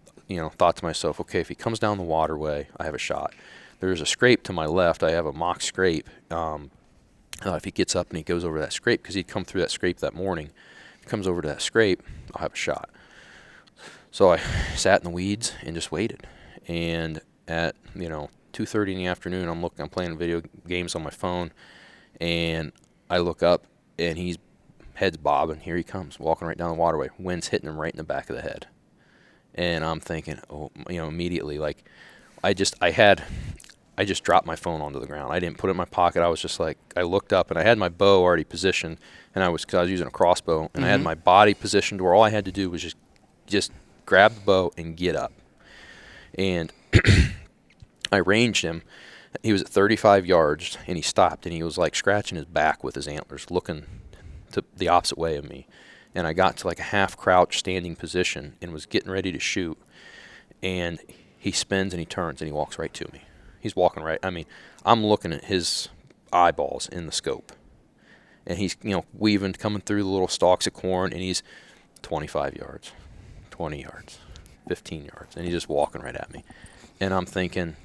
thought to myself, okay, if he comes down the waterway, I have a shot. There's a scrape to my left. I have a mock scrape. If he gets up and he goes over that scrape, because he'd come through that scrape that morning, if he comes over to that scrape, I'll have a shot. So I sat in the weeds and just waited. And at 2:30 in the afternoon, I'm playing video games on my phone, and I look up, and head's bobbing. Here he comes, walking right down the waterway. Wind's hitting him right in the back of the head. And I'm thinking, immediately, I just dropped my phone onto the ground. I didn't put it in my pocket. I was just I looked up, and I had my bow already positioned, and because I was using a crossbow, and I had my body positioned where all I had to do was just grab the bow and get up. And I ranged him. He was at 35 yards, and he stopped, and he was scratching his back with his antlers, looking to the opposite way of me. And I got to a half crouch standing position and was getting ready to shoot, and he spins and he turns and he walks right to me. He's walking right. I'm looking at his eyeballs in the scope, and he's weaving, coming through the little stalks of corn, and he's 25 yards, 20 yards, 15 yards, and he's just walking right at me. And I'm thinking,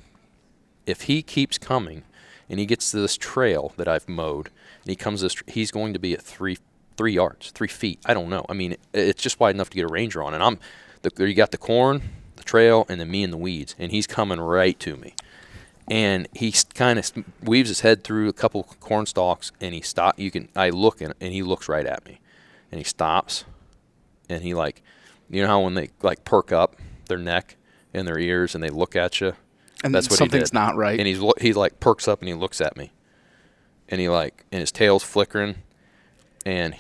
if he keeps coming and he gets to this trail that I've mowed, and he comes he's going to be at 3 yards, 3 feet. I don't know. It's just wide enough to get a ranger on, and you got the corn, the trail, and then me in the weeds, and he's coming right to me. And he kind of weaves his head through a couple corn stalks, and he stops. I look, and he looks right at me, and he stops, and he how when they perk up their neck and their ears and they look at you, and that's what something's he did. Not right. And he perks up and he looks at me, and and his tail's flickering, and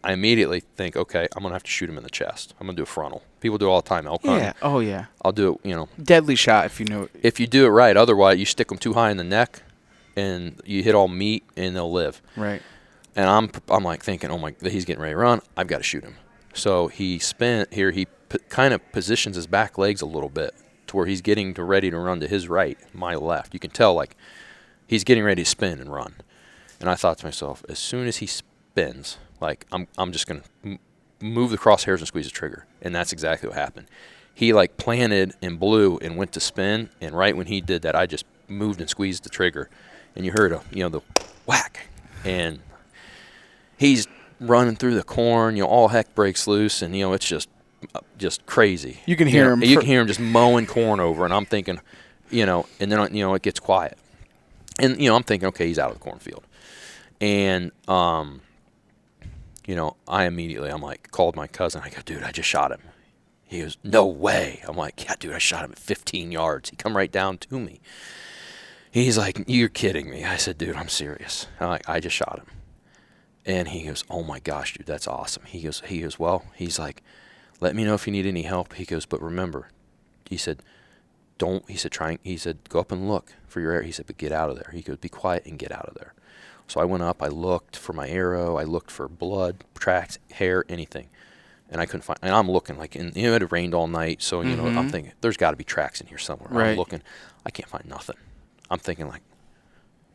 I immediately think, okay, I'm going to have to shoot him in the chest. I'm going to do a frontal. People do it all the time, elk hunting. Yeah. Oh, yeah. I'll do it, Deadly shot if you know it. if you do it right. Otherwise, you stick them too high in the neck, and you hit all meat, and they'll live. Right. And I'm like thinking, oh my, he's getting ready to run. I've got to shoot him. So he kind of positions his back legs a little bit to where he's getting ready to run to his right, my left. You can tell like he's getting ready to spin and run. And I thought to myself, as soon as he spins, like I'm just gonna move the crosshairs and squeeze the trigger. And that's exactly what happened. He like planted and blew and went to spin, and right when he did that, I just moved and squeezed the trigger, and you heard the whack, and he's running through the corn. All heck breaks loose, and it's just crazy. You can hear him. You can hear him just mowing corn over, and I'm thinking, and then it gets quiet, and I'm thinking, okay, he's out of the cornfield, and I immediately, I'm like, called my cousin. I go, dude, I just shot him. He goes, no way. I'm like, yeah, dude, I shot him at 15 yards. He come right down to me. He's like, you're kidding me. I said, dude, I'm serious. I'm like, I just shot him. And he goes, oh my gosh, dude, that's awesome. He goes, well, he's like, let me know if you need any help. He goes, but remember, he said, he said, go up and look for your arrow. He said, but get out of there. He goes, be quiet and get out of there. So I went up, I looked for my arrow, I looked for blood, tracks, hair, anything. And I couldn't find, and I'm looking like, it had rained all night. So, I'm thinking, there's got to be tracks in here somewhere. Right. I'm looking, I can't find nothing. I'm thinking like,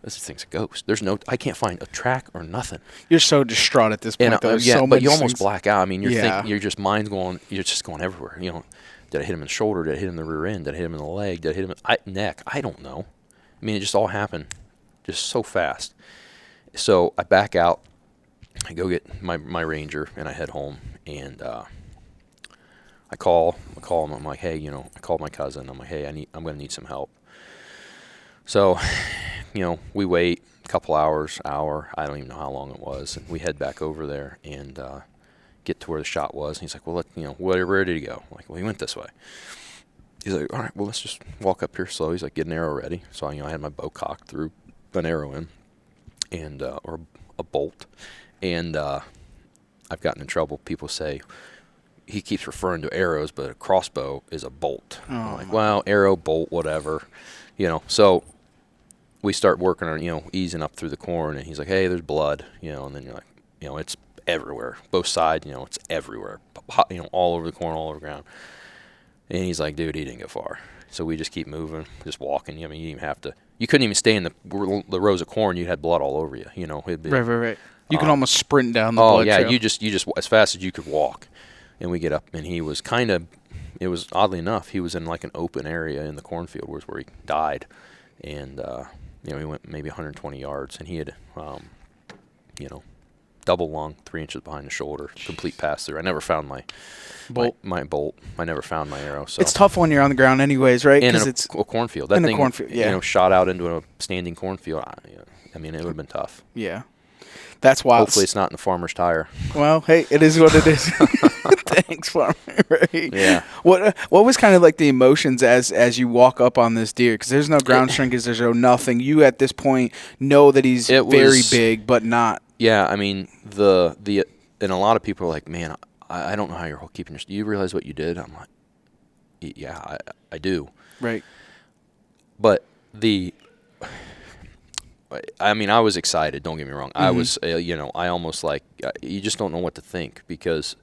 this thing's a ghost. I can't find a track or nothing. You're so distraught at this point. But you almost black out. I mean, you're Yeah. just going everywhere. Did I hit him in the shoulder? Did I hit him in the rear end? Did I hit him in the leg? Did I hit him in the neck? I don't know. I mean, it just all happened just so fast. So I back out. I go get my Ranger, and I head home, and I call him. I'm like, hey, I called my cousin. I'm like, hey, I'm going to need some help. So, we wait a couple hours, hour. I don't even know how long it was. And we head back over there and get to where the shot was. And he's like, well, where did he go? I'm like, well, he went this way. He's like, all right, well, let's just walk up here slow. He's like, get an arrow ready. So, I had my bow cocked, threw an arrow in, and or a bolt. And I've gotten in trouble. People say he keeps referring to arrows, but a crossbow is a bolt. I'm like, well, arrow, bolt, whatever. So we start working on, easing up through the corn, and he's like, hey, there's blood, and then you're like, it's everywhere. Both sides, it's everywhere, all over the corn, all over the ground. And he's like, dude, he didn't go far. So we just keep moving, just walking. I mean, you couldn't even stay in the rows of corn. You had blood all over you, It'd be, Right. You can almost sprint down the blood trail. you just as fast as you could walk. And we get up, and he was it was oddly enough, he was in like an open area in the cornfield where he died. And, he went maybe 120 yards, and he had, double lung, 3 inches behind the shoulder, complete pass through. I never found my bolt. My bolt. I never found my arrow. So it's tough when you're on the ground, anyways, right? Because it's a cornfield. That thing, cornfield, yeah. Shot out into a standing cornfield. I mean, it would have been tough. Yeah, that's wild. Hopefully, it's not in the farmer's tire. Well, hey, it is what it is. Thanks, farmer. Right? Yeah. What was kind of like the emotions as you walk up on this deer? Because there's no ground shrinkage, there's no nothing. You at this point know that he's very big, but not. Yeah, I mean and a lot of people are like, man, I don't know how you're keeping your. Do you realize what you did? I'm like, yeah, I do. Right. But I was excited. Don't get me wrong. I was, I almost like you just don't know what to think, because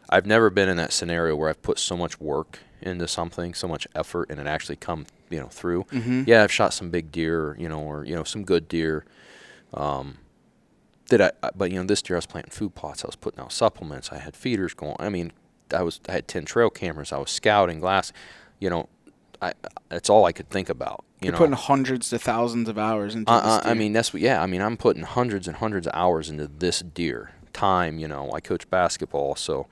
I've never been in that scenario where I've put so much work into something, so much effort, and it actually come through. Mm-hmm. Yeah, I've shot some big deer, or some good deer. But this deer I was planting food plots. I was putting out supplements. I had feeders going. I mean, I had 10 trail cameras. I was scouting glass. That's all I could think about. You're putting hundreds to thousands of hours into this deer. I mean, I'm putting hundreds and hundreds of hours into this deer. Time, I coach basketball, so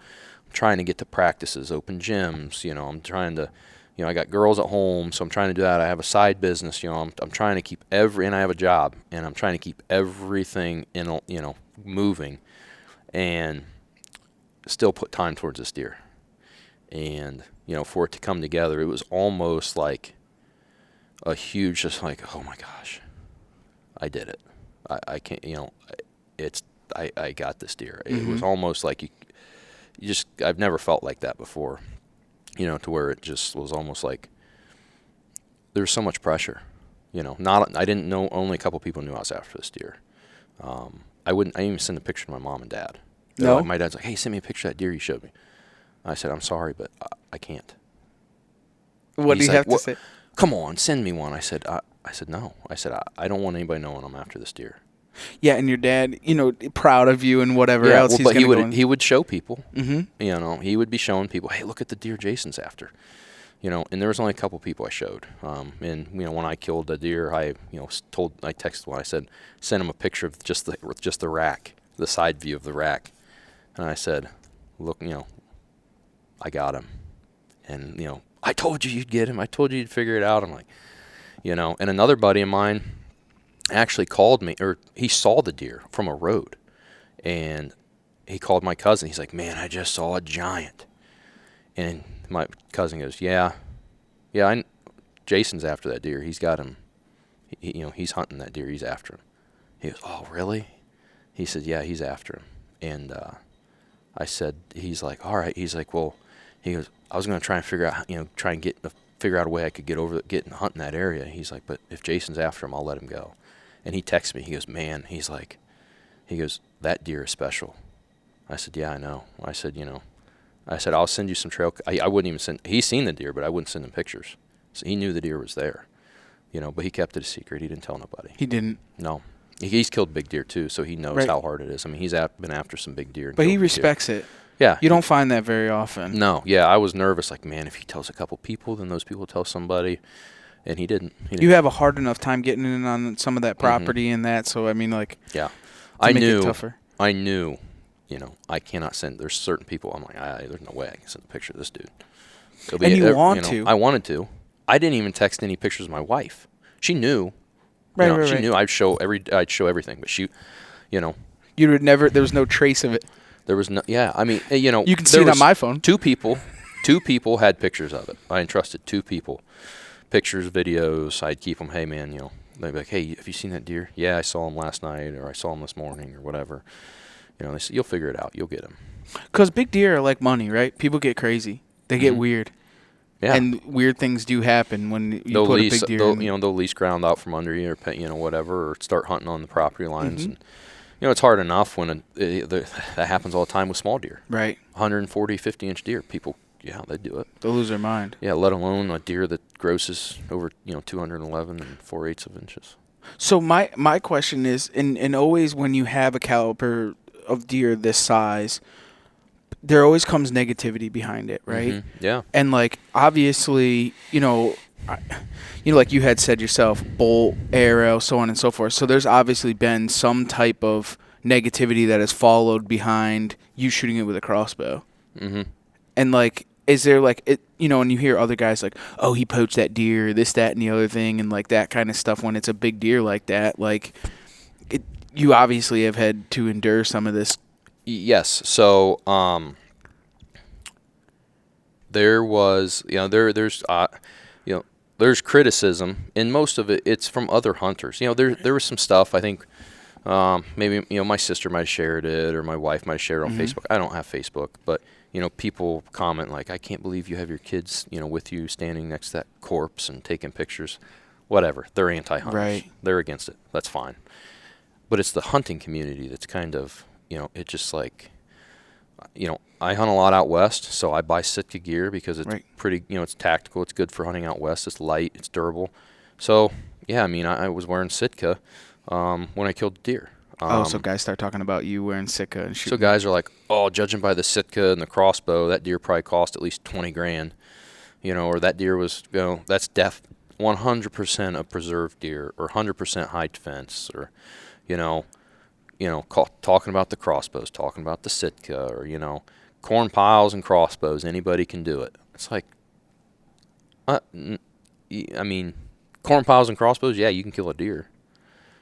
I'm trying to get to practices, open gyms. I'm trying to, I got girls at home, so I'm trying to do that. I have a side business, I'm trying to keep and I have a job, and I'm trying to keep everything moving, and still put time towards this deer. And for it to come together, it was almost like a huge, just like, oh my gosh, I did it. I can't, I got this deer. It Mm-hmm. was almost like you just, I've never felt like that before, to where it just was almost like there was so much pressure, I didn't know, only a couple people knew I was after this deer. I didn't even send a picture to my mom and dad. No? My dad's like, hey, send me a picture of that deer you showed me. I said, I'm sorry, but I can't. What do He's you like, have to say? Come on, send me one. I said, no. I said, I don't want anybody knowing I'm after this deer. Yeah, and your dad, proud of you and whatever else well, he's but going to go he would show people. Mm-hmm. He would be showing people, hey, look at the deer Jason's after. And there was only a couple people I showed. And when I killed a deer, I texted one. I said, send him a picture of just the rack, the side view of the rack, and I said, look, I got him, and I told you you'd get him. I told you you'd figure it out. I'm like, and another buddy of mine actually called me, or he saw the deer from a road, and he called my cousin. He's like, man, I just saw a giant, and my cousin goes, yeah, Jason's after that deer. He's got him. He's hunting that deer. He's after him. He goes, oh, really? He said, yeah, he's after him. And I said, he's like, all right. He's like, well, he goes, I was going to try and figure out, figure out a way I could get and hunt in that area. He's like, but if Jason's after him, I'll let him go. And he texts me. He goes, man, that deer is special. I said, yeah, I know. I said, I'll send you some trail. I wouldn't even send. He's seen the deer, but I wouldn't send him pictures. So he knew the deer was there, but he kept it a secret. He didn't tell nobody. He didn't. No. He's killed big deer too, so he knows Right. how hard it is. I mean, he's been after some big deer. But he respects it. Yeah. You don't find that very often. No. Yeah, I was nervous. Like, man, if he tells a couple people, then those people tell somebody. And he didn't. You have a hard enough time getting in on some of that property and that. So, I mean, like, yeah. I knew. It tougher. I knew, I cannot send. There's certain people, I'm like, there's no way I can send a picture of this dude. And you want to. I wanted to. I didn't even text any pictures of my wife. She knew. Right. She knew I'd show everything, but she, You would never. There was no trace of it. There was no. Yeah, I mean, You can see it on my phone. Two people had pictures of it. I entrusted two people, pictures, videos. I'd keep them. Hey, man, they'd be like, hey, have you seen that deer? Yeah, I saw him last night, or I saw him this morning, or whatever. They say, you'll figure it out. You'll get him. Because big deer are like money, right? People get crazy. They get weird. Yeah. And weird things do happen when you put a big deer in. They'll lease ground out from under you, or whatever, or start hunting on the property lines. And it's hard enough when that happens all the time with small deer. Right. 140, 50-inch deer. People, they do it. They'll lose their mind. Yeah, let alone a deer that grosses over 211 and 4/8 inches. So my question is, and always when you have a caliber of deer this size, there always comes negativity behind it, right? Mm-hmm. Yeah. And like obviously, like you had said yourself, bolt, arrow, so on and so forth. So there's obviously been some type of negativity that has followed behind you shooting it with a crossbow. Mm-hmm. And like, is there like it? And you hear other guys like, oh, he poached that deer, this, that, and the other thing, and like that kind of stuff. When it's a big deer like that, like you obviously have had to endure some of this. Yes. So there was, there's criticism, and most of it's from other hunters. There was some stuff I think maybe my sister might have shared it, or my wife might have shared it on Facebook. I don't have Facebook, but people comment like, I can't believe you have your kids with you standing next to that corpse and taking pictures. Whatever. They're anti-hunters. Right. They're against it. That's fine. But it's the hunting community that's kind of, it's just like, I hunt a lot out west, so I buy Sitka gear because it's pretty, it's tactical. It's good for hunting out west. It's light. It's durable. So, yeah, I mean, I was wearing Sitka when I killed deer. So guys start talking about you wearing Sitka and shooting. So guys are like, oh, judging by the Sitka and the crossbow, that deer probably cost at least $20,000, or that deer was, that's 100% a preserved deer, or 100% high defense, or, talking about the crossbows, talking about the Sitka, or, corn piles and crossbows, anybody can do it. It's like, I mean, corn piles and crossbows, yeah, you can kill a deer,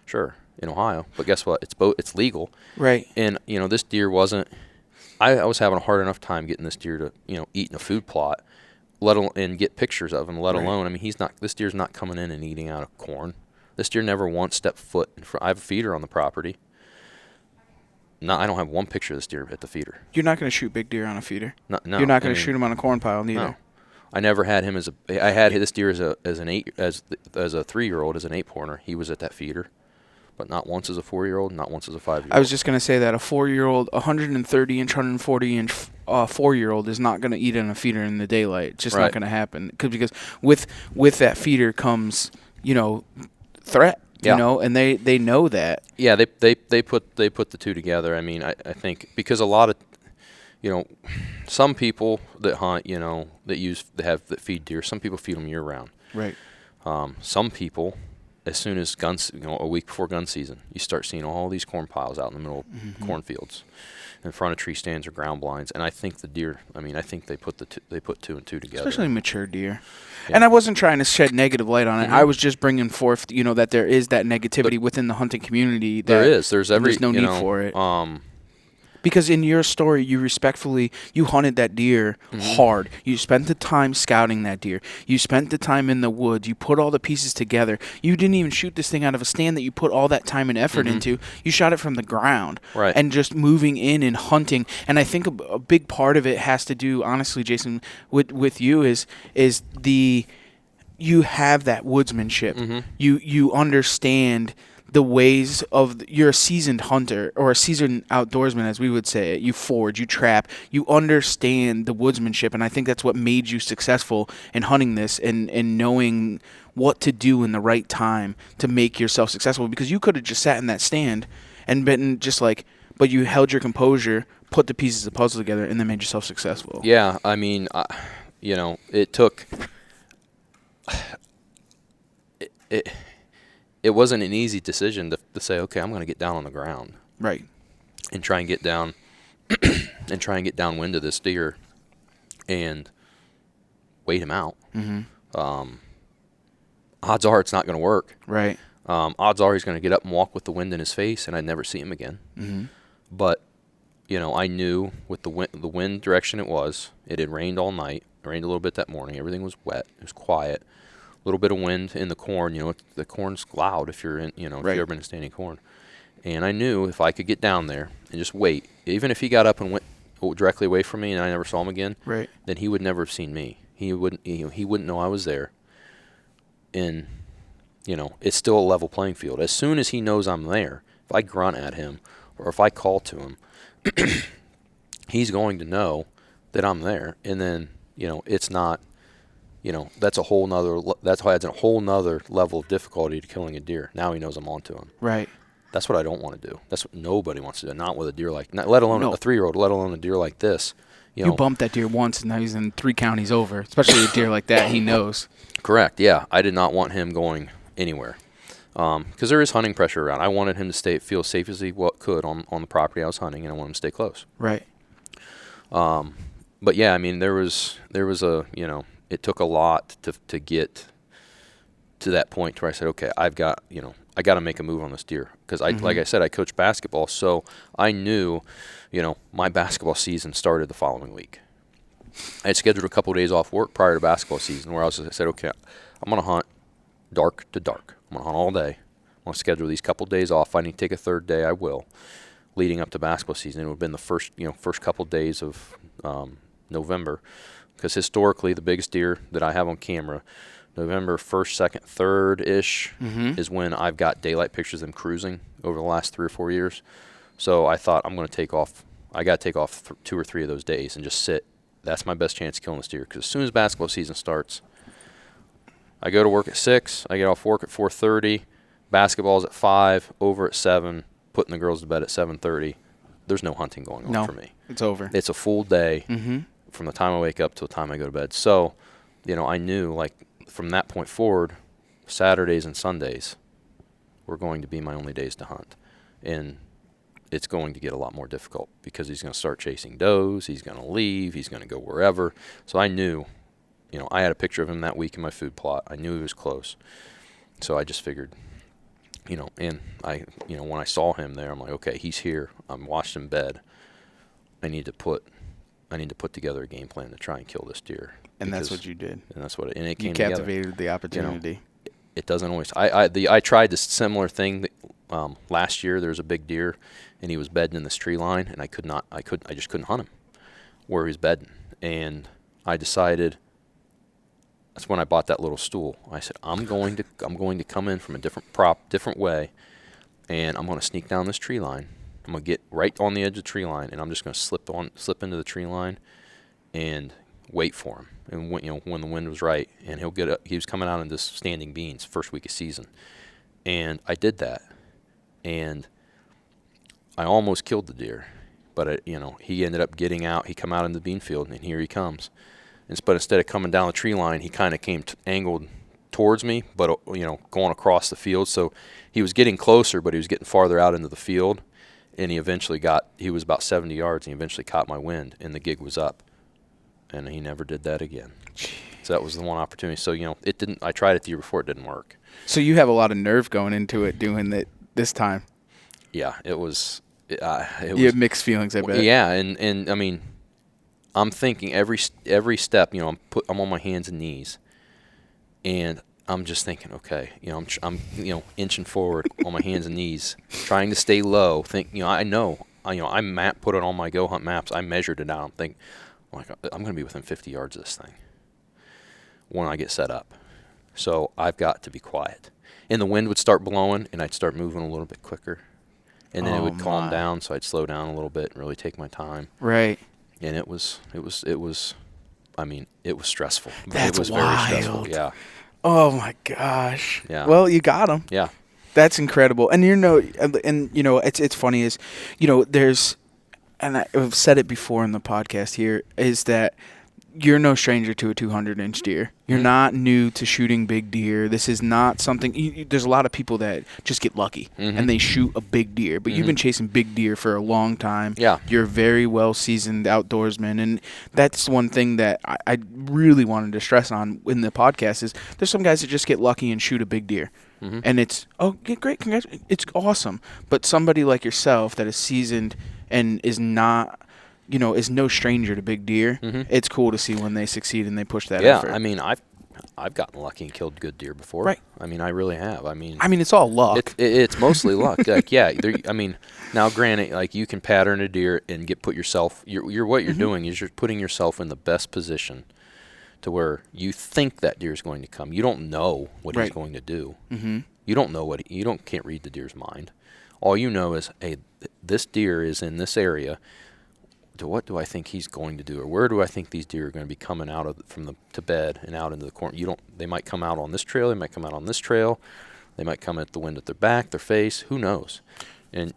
sure, in Ohio, but guess what? It's legal, right? And this deer wasn't. I was having a hard enough time getting this deer to eat in a food plot, let alone and get pictures of him. Let alone, I mean, this deer's not coming in and eating out of corn. This deer never once stepped foot in front. I have a feeder on the property. I don't have one picture of this deer at the feeder. You're not going to shoot big deer on a feeder. No, You're not going to shoot him on a corn pile neither. No. I never had him I had this deer as a 3-year-old, as an 8-pointer. He was at that feeder, but not once as a 4-year-old, not once as a 5-year-old. I was just going to say that a 4-year-old, 130-inch, 140-inch 4-year-old is not going to eat in a feeder in the daylight. It's just not going to happen. Because with that feeder comes, threat. And they know that. Yeah, they put the two together. I mean, I think because a lot of, some people that hunt, that feed deer. Some people feed them year round. Right. Some people, as soon as a week before gun season, you start seeing all these corn piles out in the middle of cornfields, in front of tree stands or ground blinds. And I think the deer. I mean, I think they put 2 and 2 together. Especially mature deer. Yeah. And I wasn't trying to shed negative light on it. I was just bringing forth, that there is that negativity within the hunting community. There's no need for it. Because in your story, you hunted that deer hard. You spent the time scouting that deer. You spent the time in the woods. You put all the pieces together. You didn't even shoot this thing out of a stand that you put all that time and effort into. You shot it from the ground. Right. And just moving in and hunting. And I think a big part of it has to do, honestly, Jason, with you is you have that woodsmanship. You understand the ways of, you're a seasoned hunter or a seasoned outdoorsman, as we would say. You forage, you trap, you understand the woodsmanship, and I think that's what made you successful in hunting this and knowing what to do in the right time to make yourself successful. Because you could have just sat in that stand and been just but you held your composure, put the pieces of the puzzle together, and then made yourself successful. Yeah, I mean, it took. It wasn't an easy decision to say, okay, I'm going to get down on the ground, right, and try and get down, downwind of this deer, and wait him out. Odds are it's not going to work. Right. Odds are he's going to get up and walk with the wind in his face, and I'd never see him again. But I knew with the wind direction it had rained all night. It rained a little bit that morning. Everything was wet. It was quiet. A little bit of wind in the corn. The corn's loud if you're in, if you've ever been in standing corn. And I knew if I could get down there and just wait, even if he got up and went directly away from me and I never saw him again, then he would never have seen me. He wouldn't know I was there. And, it's still a level playing field. As soon as he knows I'm there, if I grunt at him or if I call to him, he's going to know that I'm there. And then, it's not. That's a whole nother. That's why adds a whole nother level of difficulty to killing a deer. Now he knows I'm onto him. Right. That's what I don't want to do. That's what nobody wants to do. Not with a deer let alone a 3-year-old, let alone a deer like this. You bumped that deer once, and now he's in 3 counties over. Especially a deer like that, he knows. Correct. Yeah, I did not want him going anywhere, because there is hunting pressure around. I wanted him to feel safe as he could on the property I was hunting, and I wanted him to stay close. Right. But yeah, I mean, there was a it took a lot to get to that point where I said, okay, I got to make a move on this deer. Because like I said, I coach basketball, so I knew, my basketball season started the following week. I had scheduled a couple of days off work prior to basketball season where I said, okay, I'm going to hunt dark to dark. I'm going to hunt all day. I'm going to schedule these couple of days off. If I need to take a third day, I will. Leading up to basketball season, it would have been the first couple of days of November. Because historically, the biggest deer that I have on camera, November 1st, 2nd, 3rd-ish, is when I've got daylight pictures of them cruising over the last 3 or 4 years. So I thought I'm going to take off. I got to take off 2 or 3 of those days and just sit. That's my best chance of killing this deer. Because as soon as basketball season starts, I go to work at 6. I get off work at 4:30. Basketball's at 5. Over at 7. Putting the girls to bed at 7:30. There's no hunting going on for me. It's over. It's a full day. From the time I wake up till the time I go to bed. So, I knew, from that point forward, Saturdays and Sundays were going to be my only days to hunt. And it's going to get a lot more difficult because he's going to start chasing does, he's going to leave, he's going to go wherever. So I knew, I had a picture of him that week in my food plot. I knew he was close. So I just figured, and I, when I saw him there, I'm like, okay, he's here. I'm washed in bed. I need to put together a game plan to try and kill this deer. And that's what you did. And that's what it came You together. captivated the opportunity. It doesn't always. I tried this similar thing last year there was a big deer, and he was bedding in this tree line, and I just couldn't hunt him where he was bedding. And I decided, that's when I bought that little stool. I said, I'm going to come in from a different way, and I'm going to sneak down this tree line. I'm going to get right on the edge of the tree line, and I'm just going to slip into the tree line and wait for him. And when the wind was right, and he'll get up. He was coming out into standing beans first week of season, and I did that, and I almost killed the deer, but he ended up getting out. He come out in the bean field, and here he comes. But instead of coming down the tree line, he kind of came angled towards me, but going across the field. So he was getting closer, but he was getting farther out into the field, and he was about 70 yards, and he eventually caught my wind, and the gig was up, and he never did that again. So that was the one opportunity. So it didn't. I tried it the year before, it didn't work. So you have a lot of nerve going into it, doing it this time. Yeah, it was. You have mixed feelings, I bet. Yeah, and I mean, I'm thinking every step, I'm on my hands and knees, and I'm just thinking, okay, I'm inching forward on my hands and knees, trying to stay low. I put it on my Go Hunt maps. I measured it out. I'm thinking, I'm going to be within 50 yards of this thing when I get set up. So I've got to be quiet, and the wind would start blowing, and I'd start moving a little bit quicker, and then it would calm down. So I'd slow down a little bit and really take my time. Right. And it was stressful. That's it was wild. Very stressful. Yeah. Oh my gosh. Yeah. Well, you got him. Yeah. That's incredible. And it's funny is, there's, and I've said it before in the podcast here, is that you're no stranger to a 200-inch deer. You're not new to shooting big deer. This is not something. There's a lot of people that just get lucky and they shoot a big deer. But you've been chasing big deer for a long time. Yeah. You're a very well-seasoned outdoorsman. And that's one thing that I really wanted to stress on in the podcast is there's some guys that just get lucky and shoot a big deer. And it's, great, congrats. It's awesome. But somebody like yourself that is seasoned and is not – is no stranger to big deer. It's cool to see when they succeed and they push that effort. Yeah, I mean, I've gotten lucky and killed good deer before. Right. I mean, I really have. I mean, it's all luck. It's mostly luck. Like, yeah. Now, granted, like you can pattern a deer and put yourself. What you're doing is you're putting yourself in the best position to where you think that deer is going to come. You don't know what he's going to do. You don't know can't read the deer's mind. All you know is, hey, this deer is in this area. What do I think he's going to do, or where do I think these deer are going to be coming out to bed and out into the corn? They might come out on this trail. They might come out on this trail. They might come at the wind at their back, their face. Who knows? And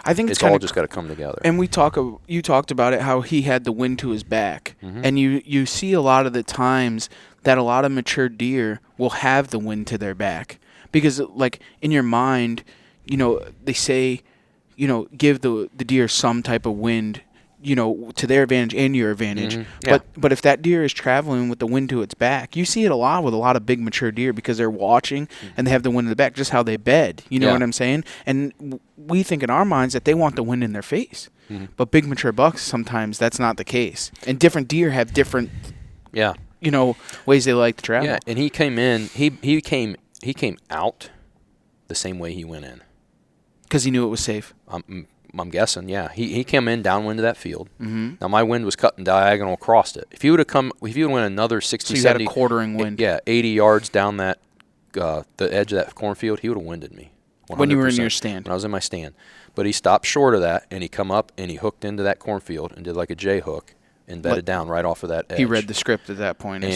I think it's all just got to come together. And you talked about it, how he had the wind to his back, and you see a lot of the times that a lot of mature deer will have the wind to their back because, like in your mind, they say, give the deer some type of wind. To their advantage and your advantage. Yeah. But if that deer is traveling with the wind to its back, you see it a lot with a lot of big mature deer because they're watching and they have the wind in the back, just how they bed. You know what I'm saying? And we think in our minds that they want the wind in their face. But big mature bucks, sometimes that's not the case. And different deer have different ways they like to travel. Yeah, and he came in, he came out the same way he went in. Because he knew it was safe. I'm guessing, yeah. He came in downwind of that field. Now my wind was cutting diagonal across it. If he would have went another 60, so you 70, had a quartering wind. 80 yards down that the edge of that cornfield, he would have winded me. 100%. When you were in your stand. When I was in my stand. But he stopped short of that, and he come up and he hooked into that cornfield and did like a J hook and bedded down right off of that edge. He read the script at that point. And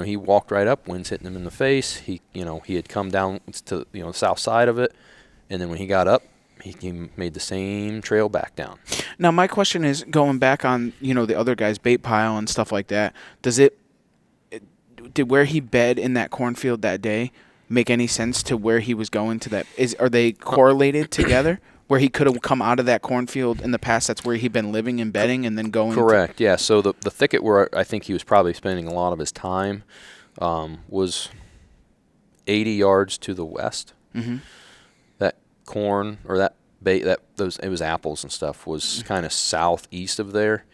he walked right up, wind's hitting him in the face. He had come down to the south side of it, and then when he got up, he made the same trail back down. Now, my question is, going back on, the other guy's bait pile and stuff like that, did where he bed in that cornfield that day make any sense to where he was going to that? Are they correlated together? Where he could have come out of that cornfield in the past, that's where he'd been living and bedding and then going? Correct, yeah. So the thicket where I think he was probably spending a lot of his time was 80 yards to the west. That corn or that bait, it was apples and stuff, was kind of southeast of there.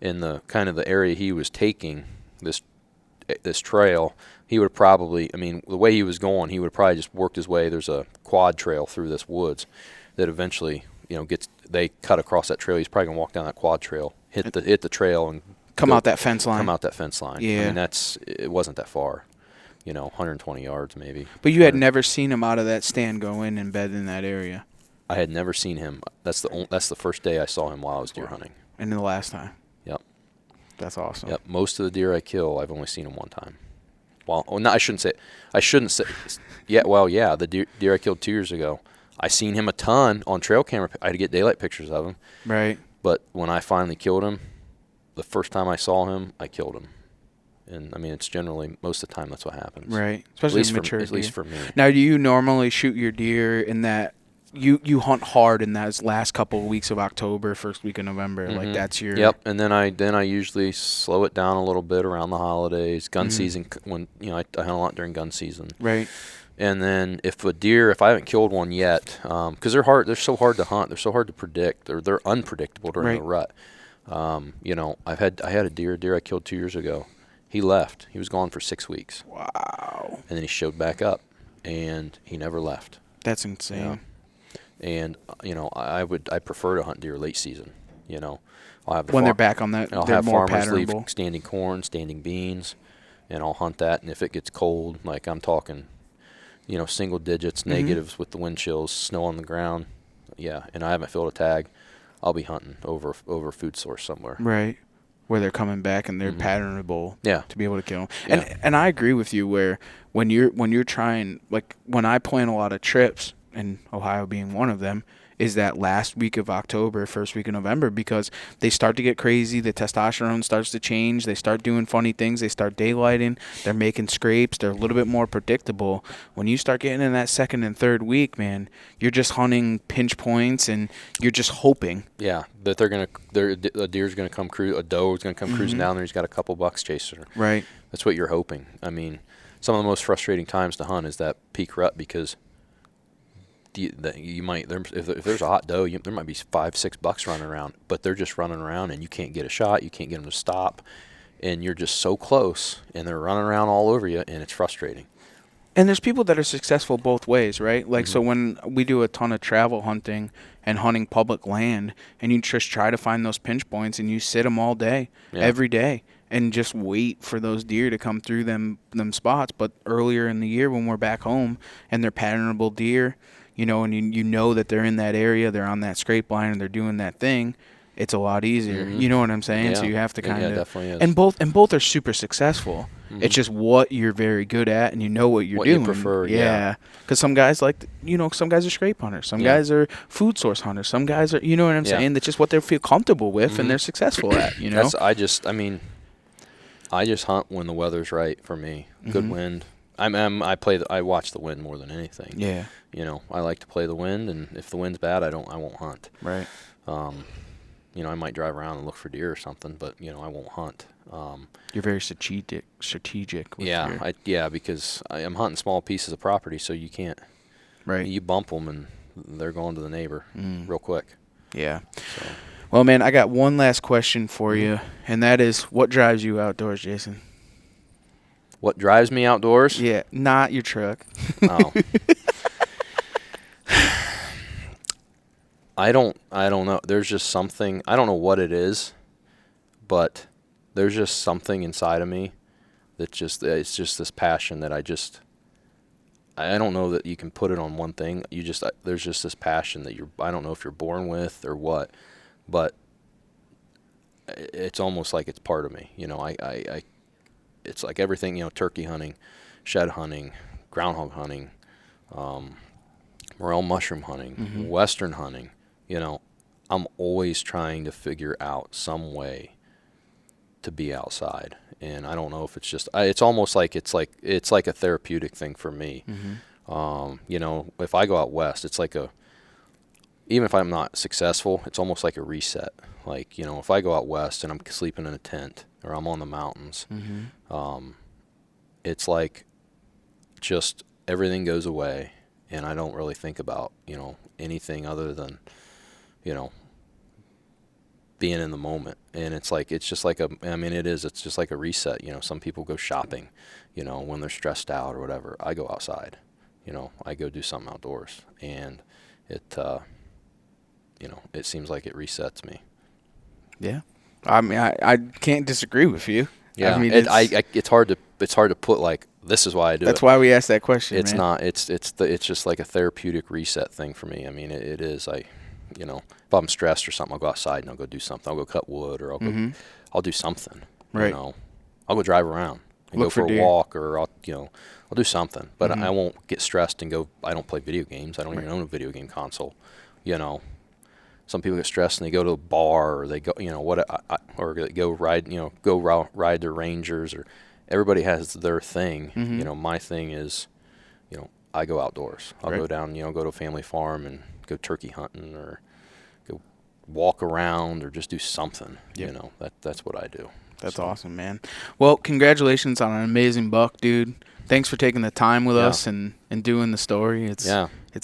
In the kind of the area he was taking, this this trail, he would probably, I mean, the way he was going, he would probably just worked his way. There's a quad trail through this woods that eventually, they cut across that trail. He's probably gonna walk down that quad trail, hit the trail, and Come out that fence line. Come out that fence line. Yeah. I mean, it wasn't that far, 120 yards maybe. But you had never seen him out of that stand go in and bed in that area. I had never seen him. That's the first day I saw him while I was deer hunting. And the last time. Yep. That's awesome. Yep. Most of the deer I kill, I've only seen him one time. Well, no, I shouldn't say. Yeah. Well, yeah. The deer I killed 2 years ago, I seen him a ton on trail camera. I had to get daylight pictures of him. Right. But when I finally killed him, the first time I saw him, I killed him. And I mean, it's generally most of the time that's what happens. Right. Especially at least for me. Now, do you normally shoot your deer in that? You hunt hard in those last couple of weeks of October, first week of November. Mm-hmm. Like that's your. Yep. And then I usually slow it down a little bit around the holidays, gun season. When I hunt a lot during gun season. Right. And then if I haven't killed one yet, because they're so hard to hunt, they're so hard to predict, they're unpredictable during the rut. I had a deer I killed 2 years ago. He left. He was gone for 6 weeks. Wow. And then he showed back up, and he never left. That's insane. Yeah. And I prefer to hunt deer late season. I'll have when they're back on that. I'll they're have more farmers leave patternable. standing corn, standing beans, and I'll hunt that. And if it gets cold, like I'm talking, single digits, negatives with the wind chills, snow on the ground, yeah, and I haven't filled a tag, I'll be hunting over a food source somewhere. Right. Where they're coming back and they're patternable. Yeah. To be able to kill them. Yeah. And I agree with you where when you're trying, like when I plan a lot of trips, and Ohio being one of them, is that last week of October, first week of November, because they start to get crazy. The testosterone starts to change. They start doing funny things. They start daylighting. They're making scrapes. They're a little bit more predictable. When you start getting in that second and third week, man, you're just hunting pinch points and you're just hoping. Yeah, that a deer's gonna come a doe is gonna come cruising down there. He's got a couple bucks chasing her. Right. That's what you're hoping. I mean, some of the most frustrating times to hunt is that peak rut because if there's a hot doe, there might be 5-6 bucks running around, but they're just running around and you can't get a shot, you can't get them to stop, and you're just so close and they're running around all over you, and it's frustrating. And there's people that are successful both ways, right? Like, so when we do a ton of travel hunting and hunting public land, and you just try to find those pinch points and you sit them all day, every day, and just wait for those deer to come through them spots. But earlier in the year when we're back home and they're patternable deer, and you know that they're in that area, they're on that scrape line, and they're doing that thing, it's a lot easier. You know what I'm saying? Yeah. So you have to kind of, definitely is. and both are super successful. It's just what you're very good at, and you know what you're doing. You prefer, yeah. Because some guys some guys are scrape hunters, some guys are food source hunters, some guys are, you know what I'm saying? That's just what they feel comfortable with, and they're successful at. I just hunt when the weather's right for me. Good wind. I watch the wind more than anything. Yeah. I like to play the wind, and if the wind's bad, I won't hunt. Right. I might drive around and look for deer or something, but I won't hunt. You're very strategic. With because I'm hunting small pieces of property, so you can't. Right. You bump them, and they're going to the neighbor real quick. Yeah. So. Well, man, I got one last question for you, and that is, what drives you outdoors, Jason? What drives me outdoors? Yeah, not your truck. Oh. I don't know. There's just something, I don't know what it is, but there's just something inside of me it's just this passion that I don't know that you can put it on one thing. There's just this passion that I don't know if you're born with or what, but it's almost like it's part of me. It's like everything, turkey hunting, shed hunting, groundhog hunting, morel mushroom hunting, western hunting. I'm always trying to figure out some way to be outside, and I don't know if it's just. It's almost like it's like a therapeutic thing for me. If I go out west, it's like even if I'm not successful, it's almost like a reset. Like if I go out west and I'm sleeping in a tent or I'm on the mountains, it's like just everything goes away, and I don't really think about anything other than being in the moment. And it's just like it's just like a reset. Some people go shopping, when they're stressed out or whatever. I go outside, I go do something outdoors, and it, it seems like it resets me. Yeah. I mean, I can't disagree with you. Yeah. I mean, it's hard to put like, this is why I do it. That's why we asked that question. It's man. not. It's just like a therapeutic reset thing for me. I mean, it is. If I'm stressed or something, I'll go outside and I'll go do something. I'll go cut wood, or I'll do something. Right. I'll go drive around and Look go for deer. a walk, or I'll do something. But I won't get stressed and go. I don't play video games. I don't even own a video game console. Some people get stressed and they go to a bar, or they go, or they go ride, ride their Rangers, or everybody has their thing. My thing is, I go outdoors. I'll go down, go to a family farm and go turkey hunting, or go walk around, or just do something. Yep. That's what I do. That's awesome, man. Well, congratulations on an amazing buck, dude. Thanks for taking the time with us and doing the story. It's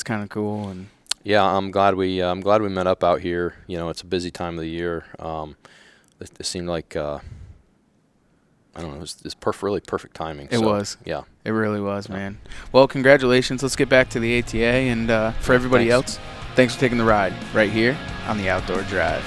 kind of cool. And yeah, I'm glad we met up out here. It's a busy time of the year. It seemed like I don't know. It's really perfect timing. It was. Yeah. It really was, man. Well, congratulations. Let's get back to the ATA, and for everybody else, thanks for taking the ride right here on the Outdoor Drive.